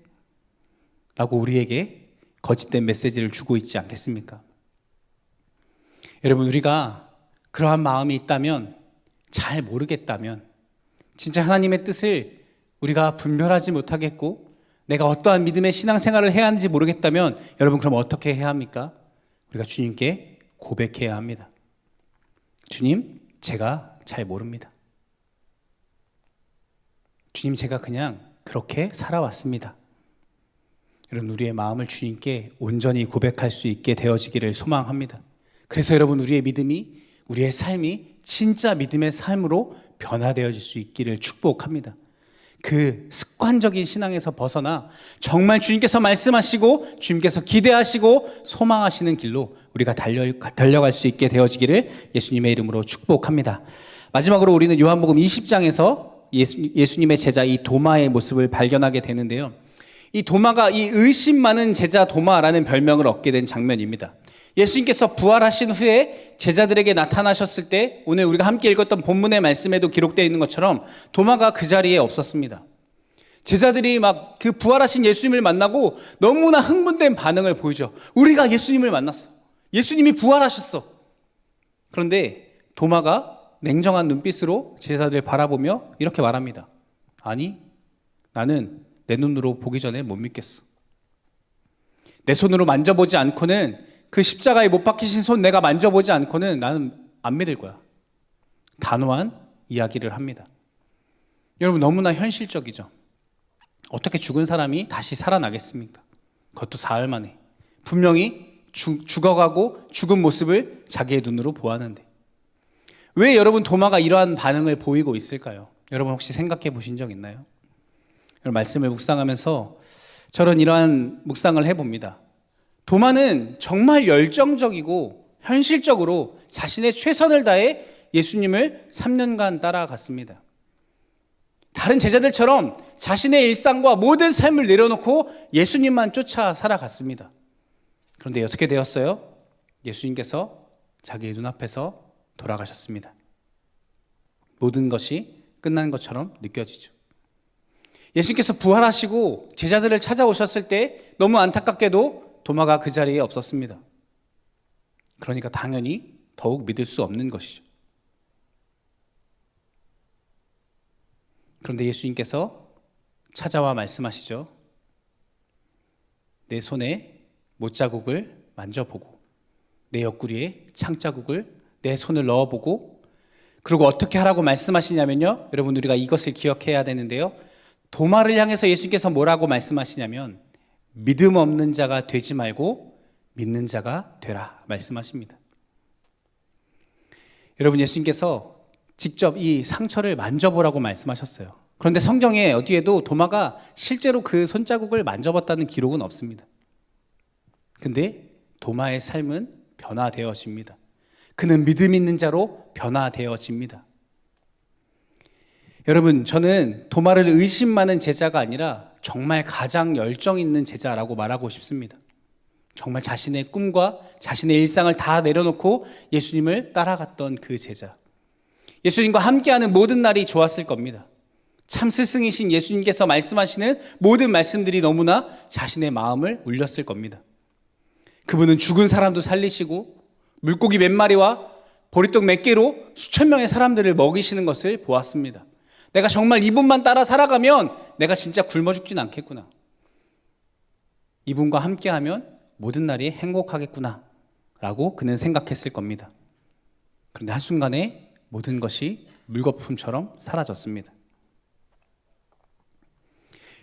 D: 라고 우리에게 거짓된 메시지를 주고 있지 않겠습니까? 여러분, 우리가 그러한 마음이 있다면, 잘 모르겠다면, 진짜 하나님의 뜻을 우리가 분별하지 못하겠고 내가 어떠한 믿음의 신앙생활을 해야 하는지 모르겠다면 여러분, 그럼 어떻게 해야 합니까? 우리가 주님께 고백해야 합니다. 주님, 제가 잘 모릅니다. 주님, 제가 그냥 그렇게 살아왔습니다. 여러분, 우리의 마음을 주님께 온전히 고백할 수 있게 되어지기를 소망합니다. 그래서 여러분, 우리의 믿음이, 우리의 삶이 진짜 믿음의 삶으로 변화되어질 수 있기를 축복합니다. 그 습관적인 신앙에서 벗어나 정말 주님께서 말씀하시고 주님께서 기대하시고 소망하시는 길로 우리가 달려갈 수 있게 되어지기를 예수님의 이름으로 축복합니다. 마지막으로 우리는 요한복음 20장에서 예수님의 제자 이 도마의 모습을 발견하게 되는데요. 이 도마가 이 의심 많은 제자 도마라는 별명을 얻게 된 장면입니다. 예수님께서 부활하신 후에 제자들에게 나타나셨을 때 오늘 우리가 함께 읽었던 본문의 말씀에도 기록되어 있는 것처럼 도마가 그 자리에 없었습니다. 제자들이 막 그 부활하신 예수님을 만나고 너무나 흥분된 반응을 보이죠. 우리가 예수님을 만났어. 예수님이 부활하셨어. 그런데 도마가 냉정한 눈빛으로 제자들을 바라보며 이렇게 말합니다. 아니, 나는 내 눈으로 보기 전에 못 믿겠어. 내 손으로 만져보지 않고는, 그 십자가에 못 박히신 손 내가 만져보지 않고는 나는 안 믿을 거야. 단호한 이야기를 합니다. 여러분, 너무나 현실적이죠. 어떻게 죽은 사람이 다시 살아나겠습니까? 그것도 사흘 만에. 분명히 죽어가고 죽은 모습을 자기의 눈으로 보았는데 왜 여러분 도마가 이러한 반응을 보이고 있을까요? 여러분 혹시 생각해 보신 적 있나요? 여러분, 말씀을 묵상하면서 저는 이러한 묵상을 해봅니다. 도마는 정말 열정적이고 현실적으로 자신의 최선을 다해 예수님을 3년간 따라갔습니다. 다른 제자들처럼 자신의 일상과 모든 삶을 내려놓고 예수님만 쫓아 살아갔습니다. 그런데 어떻게 되었어요? 예수님께서 자기의 눈앞에서 돌아가셨습니다. 모든 것이 끝난 것처럼 느껴지죠. 예수님께서 부활하시고 제자들을 찾아오셨을 때 너무 안타깝게도 도마가 그 자리에 없었습니다. 그러니까 당연히 더욱 믿을 수 없는 것이죠. 그런데 예수님께서 찾아와 말씀하시죠. 내 손에 못자국을 만져보고 내 옆구리에 창자국을 내 손을 넣어보고, 그리고 어떻게 하라고 말씀하시냐면요, 여러분 우리가 이것을 기억해야 되는데요, 도마를 향해서 예수님께서 뭐라고 말씀하시냐면 믿음 없는 자가 되지 말고 믿는 자가 되라 말씀하십니다. 여러분, 예수님께서 직접 이 상처를 만져보라고 말씀하셨어요. 그런데 성경에 어디에도 도마가 실제로 그 손자국을 만져봤다는 기록은 없습니다. 근데 도마의 삶은 변화되어집니다. 그는 믿음 있는 자로 변화되어집니다. 여러분, 저는 도마를 의심하는 제자가 아니라 정말 가장 열정 있는 제자라고 말하고 싶습니다. 정말 자신의 꿈과 자신의 일상을 다 내려놓고 예수님을 따라갔던 그 제자. 예수님과 함께하는 모든 날이 좋았을 겁니다. 참 스승이신 예수님께서 말씀하시는 모든 말씀들이 너무나 자신의 마음을 울렸을 겁니다. 그분은 죽은 사람도 살리시고 물고기 몇 마리와 보리떡 몇 개로 수천 명의 사람들을 먹이시는 것을 보았습니다. 내가 정말 이분만 따라 살아가면 내가 진짜 굶어 죽진 않겠구나. 이분과 함께하면 모든 날이 행복하겠구나 라고 그는 생각했을 겁니다. 그런데 한순간에 모든 것이 물거품처럼 사라졌습니다.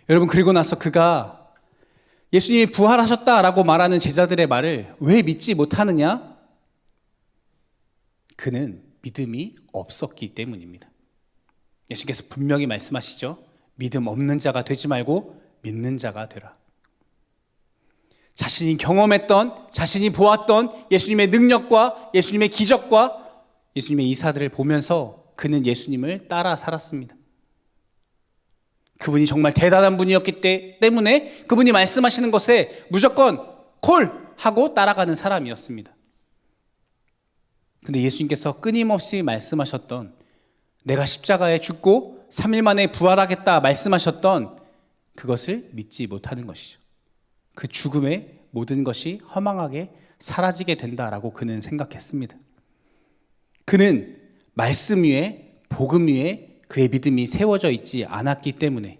D: 여러분, 그리고 나서 그가 예수님이 부활하셨다라고 말하는 제자들의 말을 왜 믿지 못하느냐? 그는 믿음이 없었기 때문입니다. 예수님께서 분명히 말씀하시죠. 믿음 없는 자가 되지 말고 믿는 자가 되라. 자신이 경험했던, 자신이 보았던 예수님의 능력과 예수님의 기적과 예수님의 이사들을 보면서 그는 예수님을 따라 살았습니다. 그분이 정말 대단한 분이었기 때문에 그분이 말씀하시는 것에 무조건 콜! 하고 따라가는 사람이었습니다. 근데 예수님께서 끊임없이 말씀하셨던, 내가 십자가에 죽고 3일 만에 부활하겠다 말씀하셨던 그것을 믿지 못하는 것이죠. 그 죽음에 모든 것이 허망하게 사라지게 된다라고 그는 생각했습니다. 그는 말씀 위에, 복음 위에 그의 믿음이 세워져 있지 않았기 때문에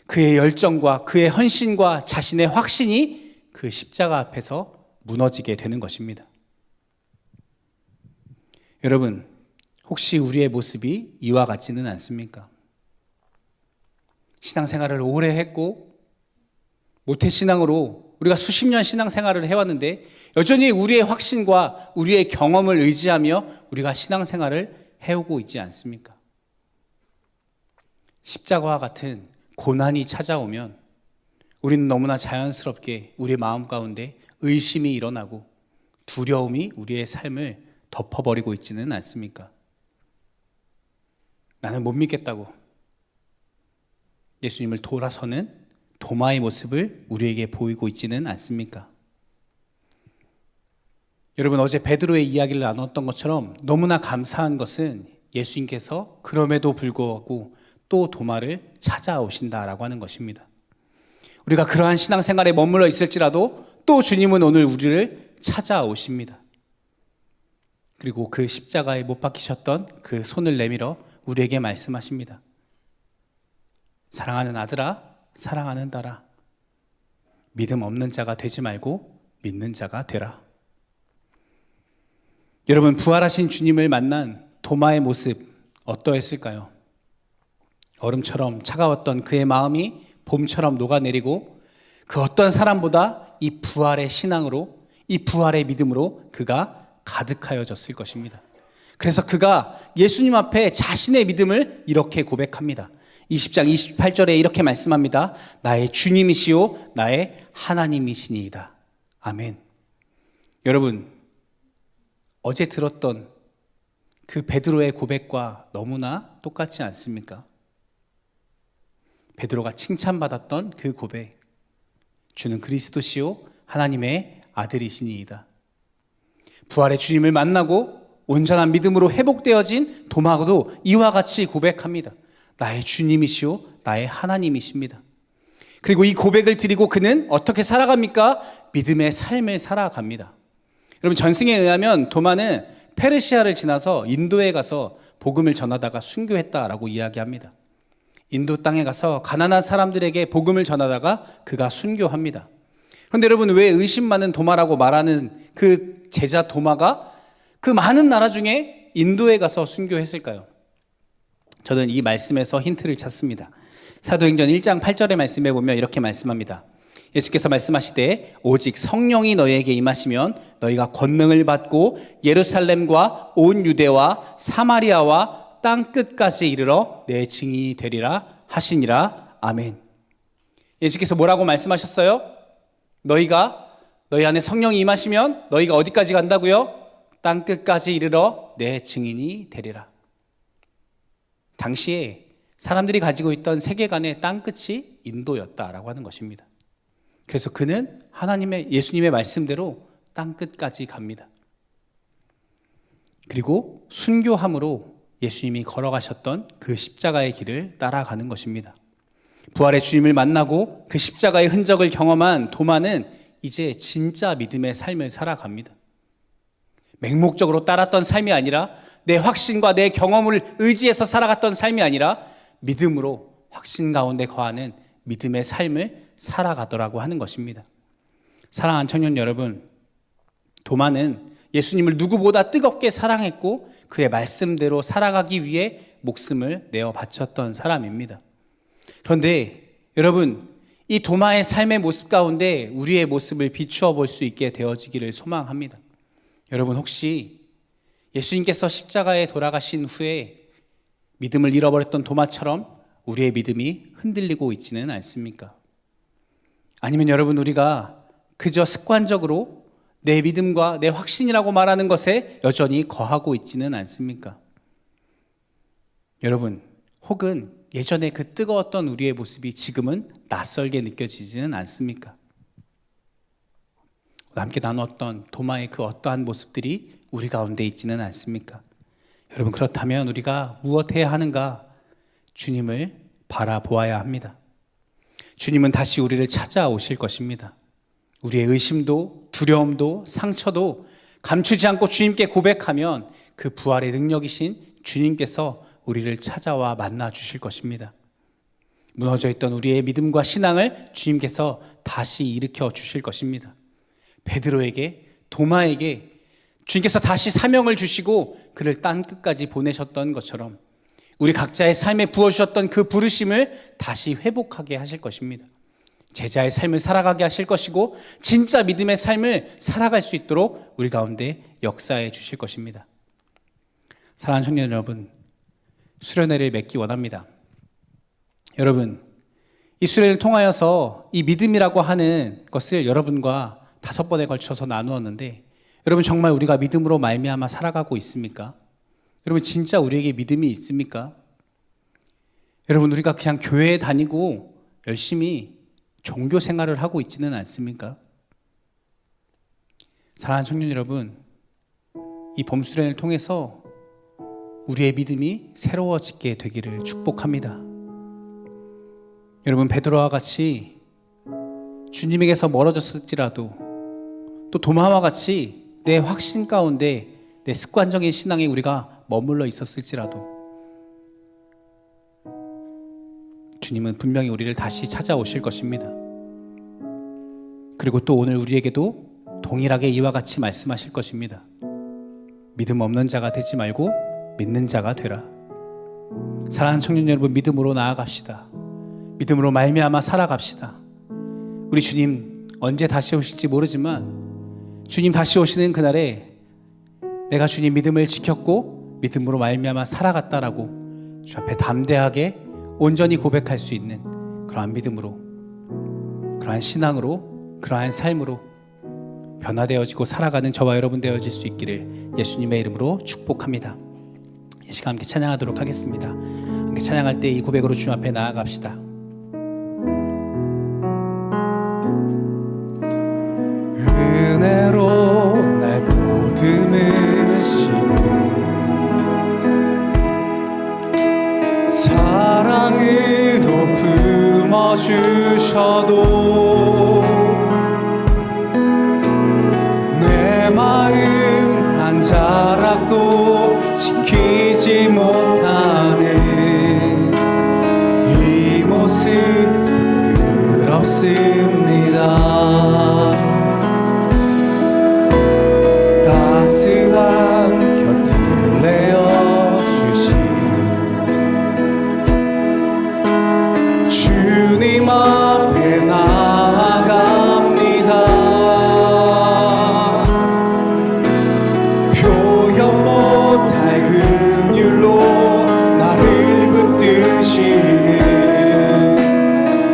D: 그의 열정과 그의 헌신과 자신의 확신이 그 십자가 앞에서 무너지게 되는 것입니다. 여러분, 혹시 우리의 모습이 이와 같지는 않습니까? 신앙생활을 오래 했고 모태신앙으로 우리가 수십 년 신앙생활을 해왔는데 여전히 우리의 확신과 우리의 경험을 의지하며 우리가 신앙생활을 해오고 있지 않습니까? 십자가와 같은 고난이 찾아오면 우리는 너무나 자연스럽게 우리의 마음 가운데 의심이 일어나고 두려움이 우리의 삶을 덮어버리고 있지는 않습니까? 나는 못 믿겠다고 예수님을 돌아서는 도마의 모습을 우리에게 보이고 있지는 않습니까? 여러분, 어제 베드로의 이야기를 나눴던 것처럼 너무나 감사한 것은 예수님께서 그럼에도 불구하고 또 도마를 찾아오신다라고 하는 것입니다. 우리가 그러한 신앙생활에 머물러 있을지라도 또 주님은 오늘 우리를 찾아오십니다. 그리고 그 십자가에 못 박히셨던 그 손을 내밀어 우리에게 말씀하십니다. 사랑하는 아들아, 사랑하는 딸아, 믿음 없는 자가 되지 말고 믿는 자가 되라. 여러분, 부활하신 주님을 만난 도마의 모습 어떠했을까요? 얼음처럼 차가웠던 그의 마음이 봄처럼 녹아내리고 그 어떤 사람보다 이 부활의 신앙으로, 이 부활의 믿음으로 그가 가득하여졌을 것입니다. 그래서 그가 예수님 앞에 자신의 믿음을 이렇게 고백합니다. 20장 28절에 이렇게 말씀합니다. 나의 주님이시오 나의 하나님이시니이다. 아멘. 여러분, 어제 들었던 그 베드로의 고백과 너무나 똑같지 않습니까? 베드로가 칭찬받았던 그 고백, 주는 그리스도시요 하나님의 아들이시니이다. 부활의 주님을 만나고 온전한 믿음으로 회복되어진 도마도 이와 같이 고백합니다. 나의 주님이시요 나의 하나님이십니다. 그리고 이 고백을 드리고 그는 어떻게 살아갑니까? 믿음의 삶을 살아갑니다. 여러분, 전승에 의하면 도마는 페르시아를 지나서 인도에 가서 복음을 전하다가 순교했다라고 이야기합니다. 인도 땅에 가서 가난한 사람들에게 복음을 전하다가 그가 순교합니다. 그런데 여러분, 왜 의심 많은 도마라고 말하는 그 제자 도마가 그 많은 나라 중에 인도에 가서 순교했을까요? 저는 이 말씀에서 힌트를 찾습니다. 사도행전 1장 8절의 말씀에 보면 이렇게 말씀합니다. 예수께서 말씀하시되 오직 성령이 너희에게 임하시면 너희가 권능을 받고 예루살렘과 온 유대와 사마리아와 땅 끝까지 이르러 내 증인이 되리라 하시니라. 아멘. 예수께서 뭐라고 말씀하셨어요? 너희 안에 성령이 임하시면 너희가 어디까지 간다고요? 땅 끝까지 이르러 내 증인이 되리라. 당시에 사람들이 가지고 있던 세계관의 땅 끝이 인도였다라고 하는 것입니다. 그래서 그는 예수님의 말씀대로 땅 끝까지 갑니다. 그리고 순교함으로 예수님이 걸어가셨던 그 십자가의 길을 따라가는 것입니다. 부활의 주님을 만나고 그 십자가의 흔적을 경험한 도마는 이제 진짜 믿음의 삶을 살아갑니다. 맹목적으로 따랐던 삶이 아니라, 내 확신과 내 경험을 의지해서 살아갔던 삶이 아니라 믿음으로 확신 가운데 거하는 믿음의 삶을 살아가더라고 하는 것입니다. 사랑하는 청년 여러분, 도마는 예수님을 누구보다 뜨겁게 사랑했고 그의 말씀대로 살아가기 위해 목숨을 내어 바쳤던 사람입니다. 그런데 여러분, 이 도마의 삶의 모습 가운데 우리의 모습을 비추어 볼 수 있게 되어지기를 소망합니다. 여러분, 혹시 예수님께서 십자가에 돌아가신 후에 믿음을 잃어버렸던 도마처럼 우리의 믿음이 흔들리고 있지는 않습니까? 아니면 여러분, 우리가 그저 습관적으로 내 믿음과 내 확신이라고 말하는 것에 여전히 거하고 있지는 않습니까? 여러분, 혹은 예전에 그 뜨거웠던 우리의 모습이 지금은 낯설게 느껴지지는 않습니까? 함께 나눴던 도마의 그 어떠한 모습들이 우리 가운데 있지는 않습니까? 여러분, 그렇다면 우리가 무엇 해야 하는가? 주님을 바라보아야 합니다. 주님은 다시 우리를 찾아오실 것입니다. 우리의 의심도 두려움도 상처도 감추지 않고 주님께 고백하면 그 부활의 능력이신 주님께서 우리를 찾아와 만나 주실 것입니다. 무너져 있던 우리의 믿음과 신앙을 주님께서 다시 일으켜 주실 것입니다. 베드로에게, 도마에게 주님께서 다시 사명을 주시고 그를 땅 끝까지 보내셨던 것처럼 우리 각자의 삶에 부어주셨던 그 부르심을 다시 회복하게 하실 것입니다. 제자의 삶을 살아가게 하실 것이고 진짜 믿음의 삶을 살아갈 수 있도록 우리 가운데 역사해 주실 것입니다. 사랑하는 청년 여러분, 수련회를 맺기 원합니다. 여러분, 이 수련회를 통하여서 이 믿음이라고 하는 것을 여러분과 5번에 걸쳐서 나누었는데, 여러분, 정말 우리가 믿음으로 말미암아 살아가고 있습니까? 여러분, 진짜 우리에게 믿음이 있습니까? 여러분, 우리가 그냥 교회에 다니고 열심히 종교 생활을 하고 있지는 않습니까? 사랑하는 청년 여러분, 이 봄수련을 통해서 우리의 믿음이 새로워지게 되기를 축복합니다. 여러분, 베드로와 같이 주님에게서 멀어졌을지라도, 또 도마와 같이 내 확신 가운데 내 습관적인 신앙에 우리가 머물러 있었을지라도 주님은 분명히 우리를 다시 찾아오실 것입니다. 그리고 또 오늘 우리에게도 동일하게 이와 같이 말씀하실 것입니다. 믿음 없는 자가 되지 말고 믿는 자가 되라. 사랑하는 청년 여러분, 믿음으로 나아갑시다. 믿음으로 말미암아 살아갑시다. 우리 주님 언제 다시 오실지 모르지만 주님 다시 오시는 그날에 내가 주님 믿음을 지켰고 믿음으로 말미암아 살아갔다라고 주 앞에 담대하게 온전히 고백할 수 있는 그러한 믿음으로, 그러한 신앙으로, 그러한 삶으로 변화되어지고 살아가는 저와 여러분 되어질 수 있기를 예수님의 이름으로 축복합니다. 이 시간 함께 찬양하도록 하겠습니다. 함께 찬양할 때 이 고백으로 주님 앞에 나아갑시다.
B: 은혜로 날 보듬으시고 사랑으로 품어주셔도 내 마음
D: 받습니다. 따스한 곁을 내어주신 주님 앞에 나아갑니다. 표현 못할 긍휼로 나를 붙드시는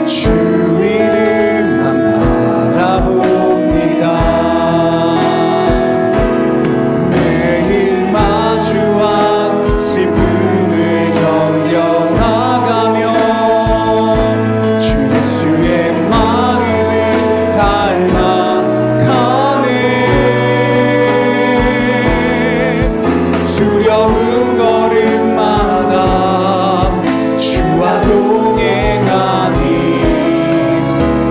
D: 주 이름만 바라봅니다. 매일 마주한 슬픔을 견뎌나가며 주 예수의 마음을 닮아가네. 두려운 걸음마다 주와 동행하니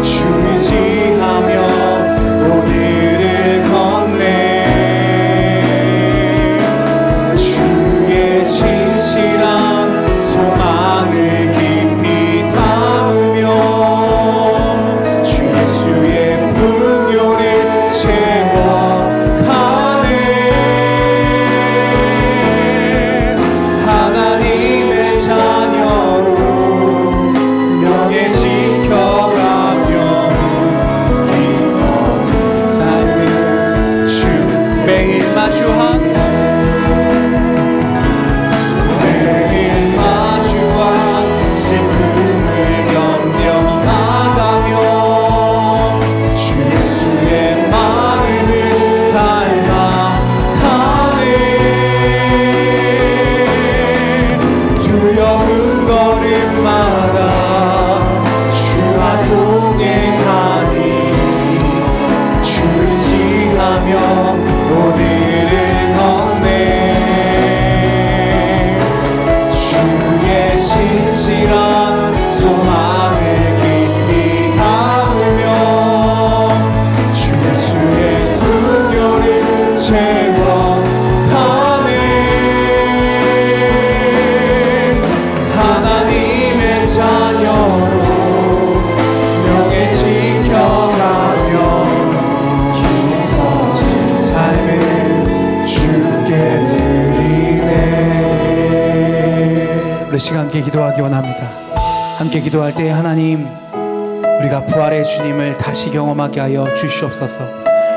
D: 주 의지하며 오늘을 걷네. 주의 진실한 소망을 깊이 담으며 주 예수의 풍요를 채워가네. 하나님의 자녀로 명예 지켜가며 기뻐진 삶을 주 매일 마주한 슬픔을 견뎌나가며 주 예수의 마음을 닮아가네. 두려운 걸음마다 주와 동행하니 주 의지하며 오늘을 걷네. 주의 신실한 소망을 깊이 담으며 주 예수의 풍요를 채워가네. 하나님의 자녀로 명예 지켜가며 기뻐진 삶을 주께 드리네. 우리 시간 함께 기도하기 원합니다. 함께 기도할 때 하나님, 우리가 부활의 주님을 다시 경험하게 하여 주시옵소서.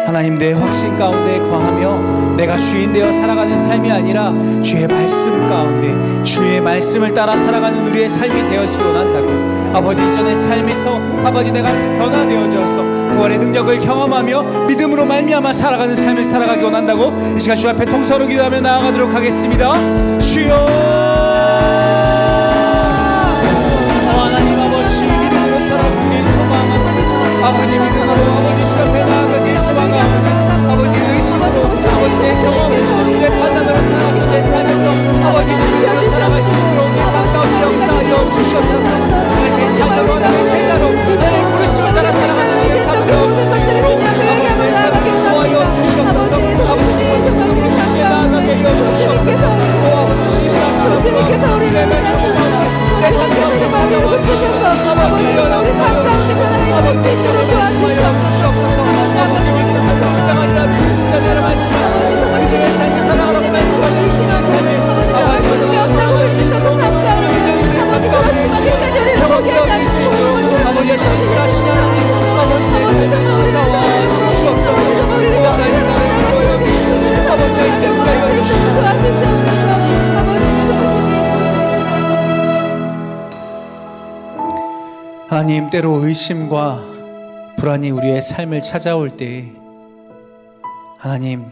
D: 하나님, 내 확신 가운데 거하며 내가 주인 되어 살아가는 삶이 아니라 주의 말씀 가운데 주의 말씀을 따라 살아가는 우리의 삶이 되어지기 원한다고. 아버지, 이전의 삶에서 아버지 내가 변화되어져서 부활의 능력을 경험하며 믿음으로 말미암아 살아가는 삶을 살아가기 원한다고. 이 시간 주 앞에 통성으로 기도하며 나아가도록 하겠습니다. 주여, 아버지 믿음으로 아버지 주 앞에 나아가길 소망하오니 아버지 의심으로 아버지의 경험으로 내 판단으로 살아가는 내 삶에서 아버지 믿음으로 살아갈 수 있도록 내 삶 가운데 역사하여 주시옵소서. 하나님의 자녀로 나의 제자로 하나님의 부르심을 따라 살아가는 내 삶을 얻으시도록 아버지 내 삶을 도와여 주시옵소서. 아버지 믿음으로 주께 나아가게 하여 주시옵소서. 아버지 신실하시고
A: 주님께서 우리를 만나시고
D: 내 삶 가운데 자녀로
A: 붙으셔서
D: 아버지
A: 우리 삶 가운데 하나님의 빛으로 도와주시옵소서.
D: 아버지 믿음으로 붙잡아라 붙잡아라 말씀하시는 믿음의 삶을 살아가라고 말씀하시는 주님의 삶에 아버지 믿음으로 살아갈 수 있도록 주님의 우리의 삶 가운데 경험되어 수 있도록 아버지의 신실하신 하나님 아버지 내 삶을 찾아와 주시옵소서. 하나님 나를 보여주시고 아버지의 삶을 알려주시고 하나님, 때로 의심과 불안이 우리의 삶을 찾아올 때 하나님,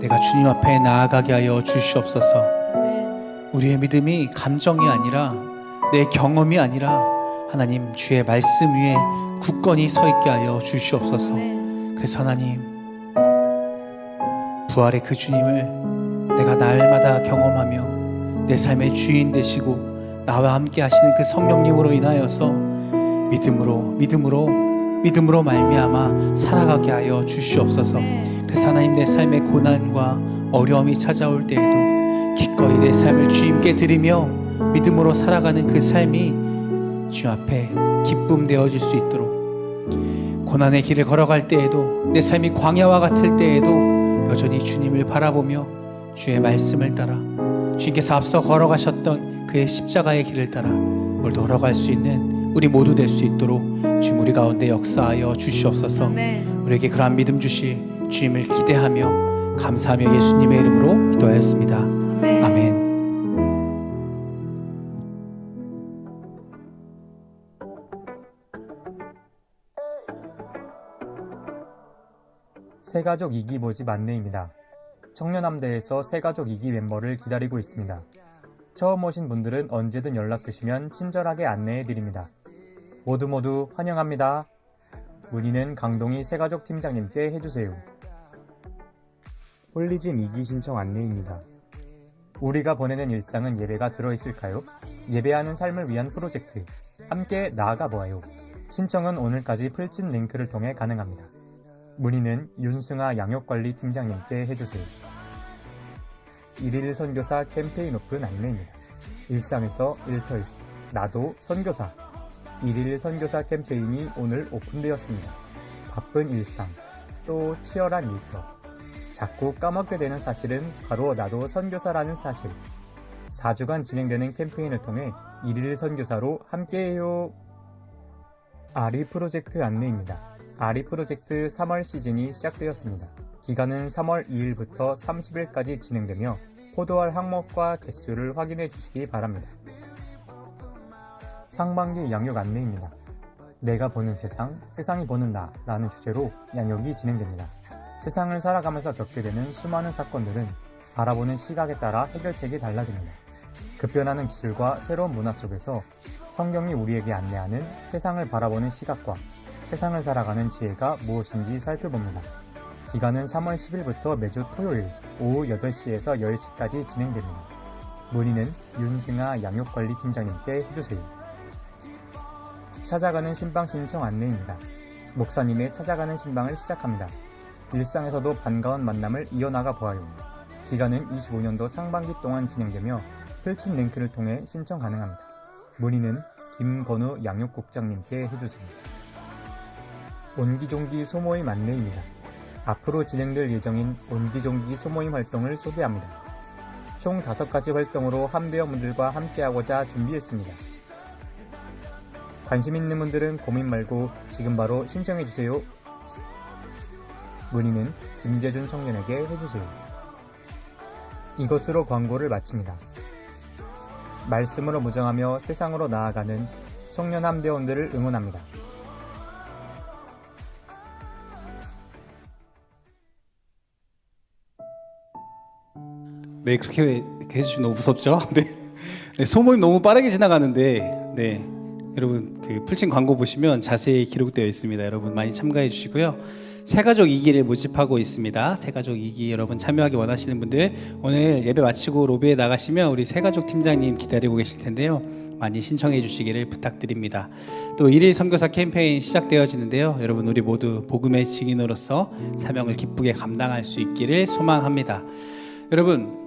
D: 내가 주님 앞에 나아가게 하여 주시옵소서. 우리의 믿음이 감정이 아니라 내 경험이 아니라 하나님 주의 말씀 위에 굳건히 서 있게 하여 주시옵소서. 그래서 하나님, 부활의 그 주님을 내가 날마다 경험하며 내 삶의 주인 되시고 나와 함께 하시는 그 성령님으로 인하여서 믿음으로 말미암아 살아가게 하여 주시옵소서. 그래서 하나님, 내 삶의 고난과 어려움이 찾아올 때에도 기꺼이 내 삶을 주님께 드리며 믿음으로 살아가는 그 삶이 주 앞에 기쁨 되어질 수 있도록 고난의 길을 걸어갈 때에도, 내 삶이 광야와 같을 때에도 여전히 주님을 바라보며 주의 말씀을 따라 주님께서 앞서 걸어가셨던 그의 십자가의 길을 따라 오늘도 걸어갈 수 있는 우리 모두 될 수 있도록 주님 우리 가운데 역사하여 주시옵소서. 우리에게 그러한 믿음 주실 주님을 기대하며 감사하며 예수님의 이름으로 기도하였습니다. 아멘.
F: 새가족 2기 모집 안내입니다. 청년함대에서 새가족 2기 멤버를 기다리고 있습니다. 처음 오신 분들은 언제든 연락 주시면 친절하게 안내해드립니다. 모두 환영합니다. 문의는 강동희 새가족 팀장님께 해주세요. 홀리짐 2기 신청 안내입니다. 우리가 보내는 일상은 예배가 들어있을까요? 예배하는 삶을 위한 프로젝트 함께 나아가 보아요. 신청은 오늘까지 풀친 링크를 통해 가능합니다. 문의는 윤승아 양육관리 팀장님께 해주세요. 1일 선교사 캠페인 오픈 안내입니다. 일상에서 일터에서 나도 선교사 1일 선교사 캠페인이 오늘 오픈되었습니다. 바쁜 일상, 또 치열한 일터, 자꾸 까먹게 되는 사실은 바로 나도 선교사라는 사실. 4주간 진행되는 캠페인을 통해 1일 선교사로 함께해요. 아리 프로젝트 안내입니다. 아리 프로젝트 3월 시즌이 시작되었습니다. 기간은 3월 2일부터 30일까지 진행되며 포도알 항목과 개수를 확인해 주시기 바랍니다. 상반기 양육 안내입니다. 내가 보는 세상, 세상이 보는 나 라는 주제로 양육이 진행됩니다. 세상을 살아가면서 겪게 되는 수많은 사건들은 바라보는 시각에 따라 해결책이 달라집니다. 급변하는 기술과 새로운 문화 속에서 성경이 우리에게 안내하는 세상을 바라보는 시각과 세상을 살아가는 지혜가 무엇인지 살펴봅니다. 기간은 3월 10일부터 매주 토요일 오후 8시에서 10시까지 진행됩니다. 문의는 윤승아 양육관리 팀장님께 해주세요. 찾아가는 신방 신청 안내입니다. 목사님의 찾아가는 신방을 시작합니다. 일상에서도 반가운 만남을 이어나가 보아요. 기간은 25년도 상반기 동안 진행되며 펼친 링크를 통해 신청 가능합니다. 문의는 김건우 양육국장님께 해주세요. 온기종기 소모임 안내입니다. 앞으로 진행될 예정인 온기종기 소모임 활동을 소개합니다. 총 5가지 활동으로 함대원분들과 함께하고자 준비했습니다. 관심 있는 분들은 고민 말고 지금 바로 신청해주세요. 문의는 김재준 청년에게 해주세요. 이것으로 광고를 마칩니다. 말씀으로 무장하며 세상으로 나아가는 청년 함대원들을 응원합니다.
D: 네, 그렇게 해주시면 너무 무섭죠? 네, 소모임 너무 빠르게 지나가는데, 네, 여러분 그 풀친 광고 보시면 자세히 기록되어 있습니다. 여러분 많이 참가해 주시고요. 새가족 2기를 모집하고 있습니다. 새가족 2기 여러분 참여하기 원하시는 분들 오늘 예배 마치고 로비에 나가시면 우리 새가족 팀장님 기다리고 계실 텐데요. 많이 신청해 주시기를 부탁드립니다. 또 1일 선교사 캠페인 시작되어지는데요. 여러분 우리 모두 복음의 증인으로서 사명을 기쁘게 감당할 수 있기를 소망합니다. 여러분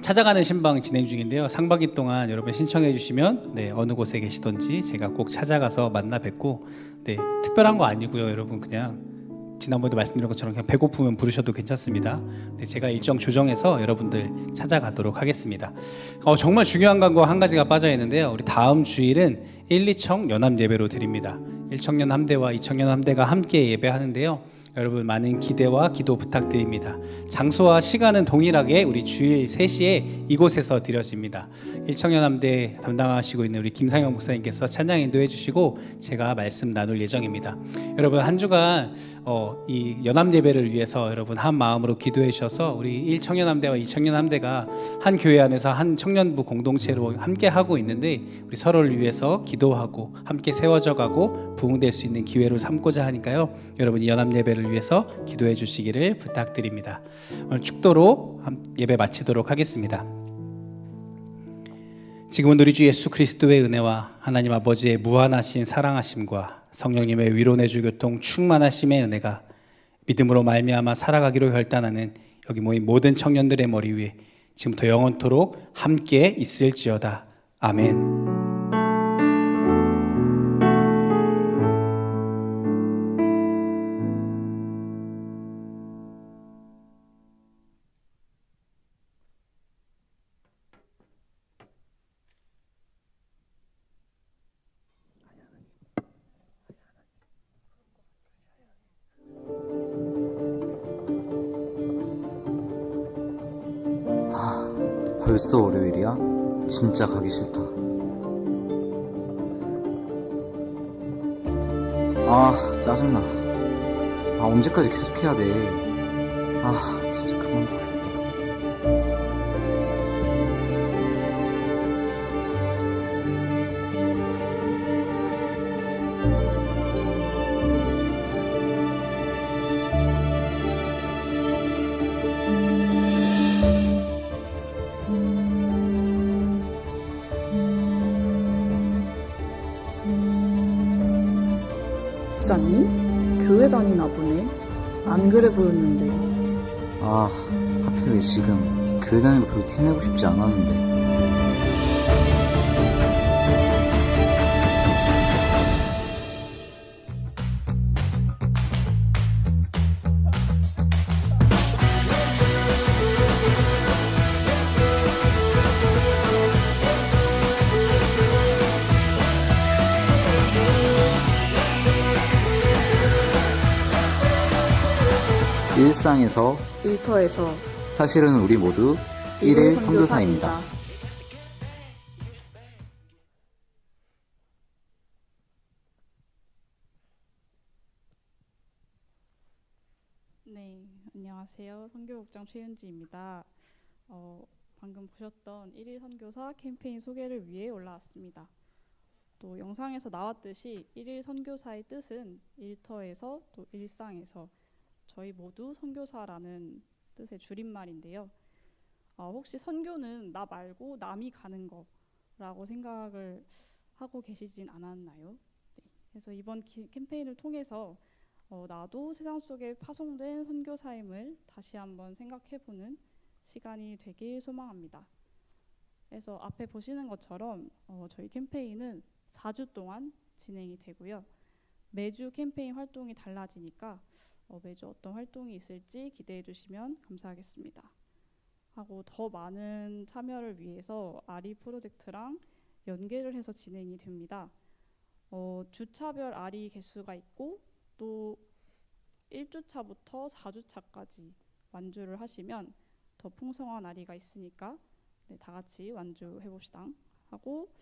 D: 찾아가는 신방 진행 중인데요. 상반기 동안 여러분 신청해 주시면 어느 곳에 계시던지 제가 꼭 찾아가서 만나 뵙고 특별한 거 아니고요. 여러분 그냥 지난번에도 말씀드린 것처럼 그냥 배고프면 부르셔도 괜찮습니다. 제가 일정 조정해서 여러분들 찾아가도록 하겠습니다. 정말 중요한 광고 한 가지가 빠져 있는데요. 우리 다음 주일은 1, 2청 연합 예배로 드립니다. 1청년 함대와 2청년 함대가 함께 예배하는데요. 여러분 많은 기대와 기도 부탁드립니다. 장소와 시간은 동일하게 우리 주일 3시에 이곳에서 드려집니다. 1청년 함대 담당하시고 있는 우리 김상영 목사님께서 찬양 인도해 주시고 제가 말씀 나눌 예정입니다. 여러분 한 주간 이 연합 예배를 위해서 여러분 한 마음으로 기도해 주셔서 우리 1청년 함대와 2청년 함대가 한 교회 안에서 한 청년부 공동체로 함께 하고 있는데 우리 서로를 위해서 기도하고 함께 세워져 가고 부흥될 수 있는 기회로 삼고자 하니까요. 여러분 이 연합 예배를 위해서 기도해 주시기를 부탁드립니다. 오늘 축도로 예배 마치도록 하겠습니다. 지금은 우리 주 예수 그리스도의 은혜와 하나님 아버지의 무한하신 사랑하심과 성령님의 위로내주 교통 충만하심의 은혜가 믿음으로 말미암아 살아가기로 결단하는 여기 모인 모든 청년들의 머리 위에 지금부터 영원토록 함께 있을지어다. 아멘.
G: 벌써 월요일이야? 진짜 가기 싫다. 아, 짜증나. 아, 언제까지 계속 해야 돼. 아, 진짜 그만두고 싶다.
H: 목사님? 교회 다니나 보네. 안 그래 보였는데.
G: 아, 하필 왜 지금 교회 다니는 거 별로 티내고 싶지 않았는데. 일상에서
H: 일터에서
G: 사실은 우리 모두 일일 선교사입니다.
I: 네, 안녕하세요. 선교국장 최윤지입니다. 방금 보셨던 1일 선교사 캠페인 소개를 위해 올라왔습니다. 또 영상에서 나왔듯이 1일 선교사의 뜻은 일터에서 또 일상에서 저희 모두 선교사라는 뜻의 줄임말인데요. 혹시 선교는 나 말고 남이 가는 거라고 생각을 하고 계시진 않았나요? 네, 그래서 이번 캠페인을 통해서 나도 세상 속에 파송된 선교사임을 다시 한번 생각해보는 시간이 되길 소망합니다. 그래서 앞에 보시는 것처럼 저희 캠페인은 4주 동안 진행이 되고요. 매주 캠페인 활동이 달라지니까 매주 어떤 활동이 있을지 기대해 주시면 감사하겠습니다. 하고 더 많은 참여를 위해서 아리 프로젝트랑 연계를 해서 진행이 됩니다. 주차별 아리 개수가 있고 또 1주차부터 4주차까지 완주를 하시면 더 풍성한 아리가 있으니까 네, 다 같이 완주해봅시다 하고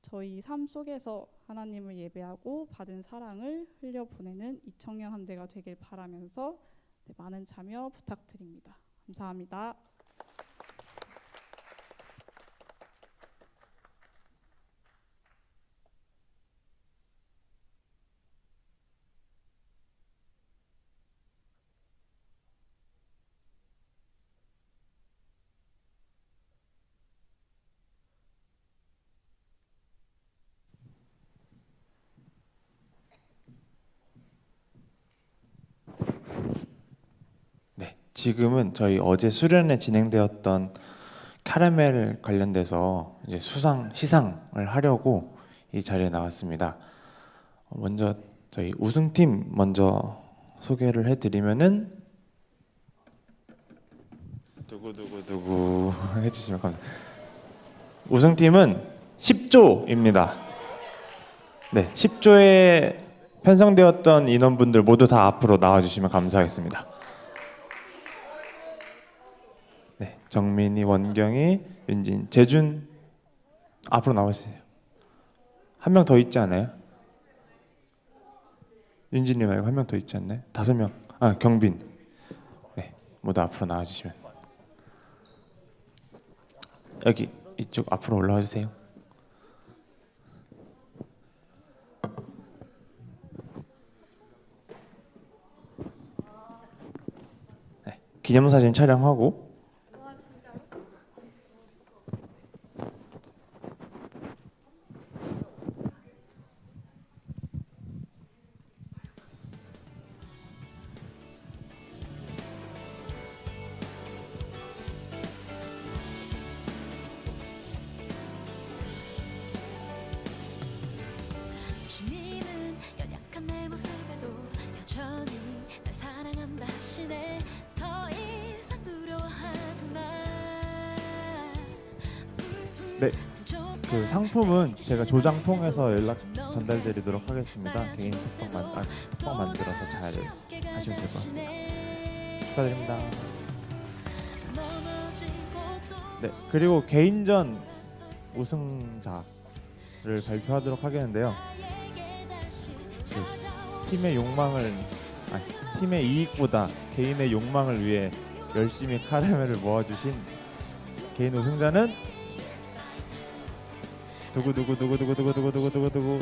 I: 저희 삶 속에서 하나님을 예배하고 받은 사랑을 흘려보내는 이청년 함대가 되길 바라면서 네, 많은 참여 부탁드립니다. 감사합니다.
J: 지금은 저희 어제 수련회 진행되었던 캐러멜 관련돼서 이제 시상을 하려고 이 자리에 나왔습니다. 먼저 저희 우승팀 먼저 소개를 해드리면은 누구 해주시면 감사합니다. 우승팀은 10조입니다. 네, 10조에 편성되었던 인원분들 모두 다 앞으로 나와주시면 감사하겠습니다. 네, 정민이, 원경이, 윤진, 재준 앞으로 나와주세요. 한 명 더 있지 않아요? 윤진이 말고 한 명 더 있지 않나요? 5명. 경빈. 네, 모두 앞으로 나와주시면. 여기 이쪽 앞으로 올라와 주세요. 네, 기념사진 촬영하고.
A: 주님은 연약한 내 모습에도 여전히 날 사랑한다 하시네. 더 이상 두려워하지 마.
J: 네, 그 상품은 제가 조장 통해서 연락 전달드리도록 하겠습니다. 개인 톡방 만들어서 잘 하시면 될 것 같습니다. 축하드립니다.
A: 넘어지고 또
J: 네, 그리고 개인전 우승자를 발표하도록 하겠는데요. 팀의 욕망을 팀의 이익보다 개인의 욕망을 위해 열심히 카라멜을 모아주신 개인 우승자는 두구두구두구두구두구두구두구두구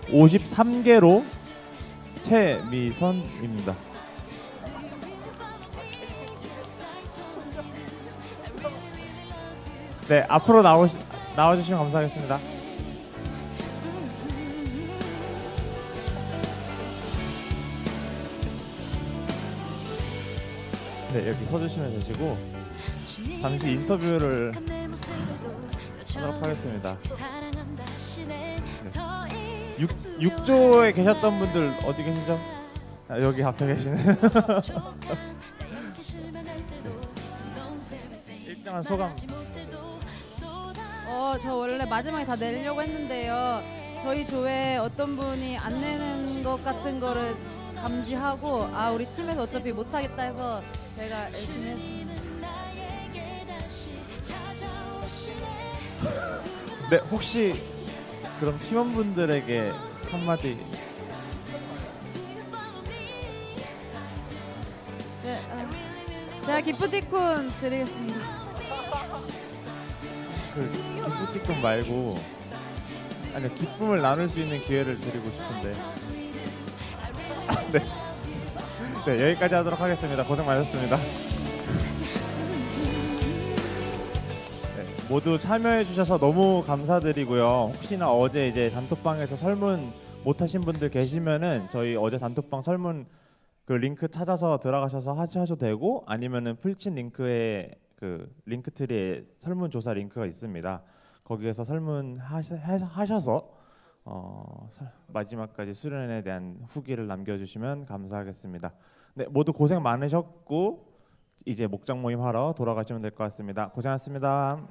J: 53개로 최미선입니다. 네, 앞으로 나와주시면 감사하겠습니다. 네, 여기 서주시면 되시고 잠시 인터뷰를 하도록 하겠습니다. 6조에 계셨던 분들 어디 계시죠? 여기 앞에 계시는 일정한 소감.
E: 저 원래 마지막에 다 내려고 했는데요. 저희 조에 어떤 분이 안 내는 것 같은 거를 감지하고 우리 팀에서 어차피 못하겠다 해서 제가 열심히 했습니다.
J: 네, 혹시 그럼 팀원분들에게 한마디.
E: 네, 제가 기프티콘 드리겠습니다.
J: 그 기프티콘 말고 아니 기쁨을 나눌 수 있는 기회를 드리고 싶은데. 네. 네, 여기까지 하도록 하겠습니다. 고생 많으셨습니다. 네, 모두 참여해 주셔서 너무 감사드리고요. 혹시나 어제 이제 단톡방에서 설문 못 하신 분들 계시면은 저희 어제 단톡방 설문 그 링크 찾아서 들어가셔서 하셔도 되고, 아니면은 풀친 링크에 그 링크트리에 설문조사 링크가 있습니다. 거기에서 설문 하셔서 마지막까지 수련에 대한 후기를 남겨주시면 감사하겠습니다. 네, 모두 고생 많으셨고 이제 목장 모임 하러 돌아가시면 될 것 같습니다. 고생하셨습니다.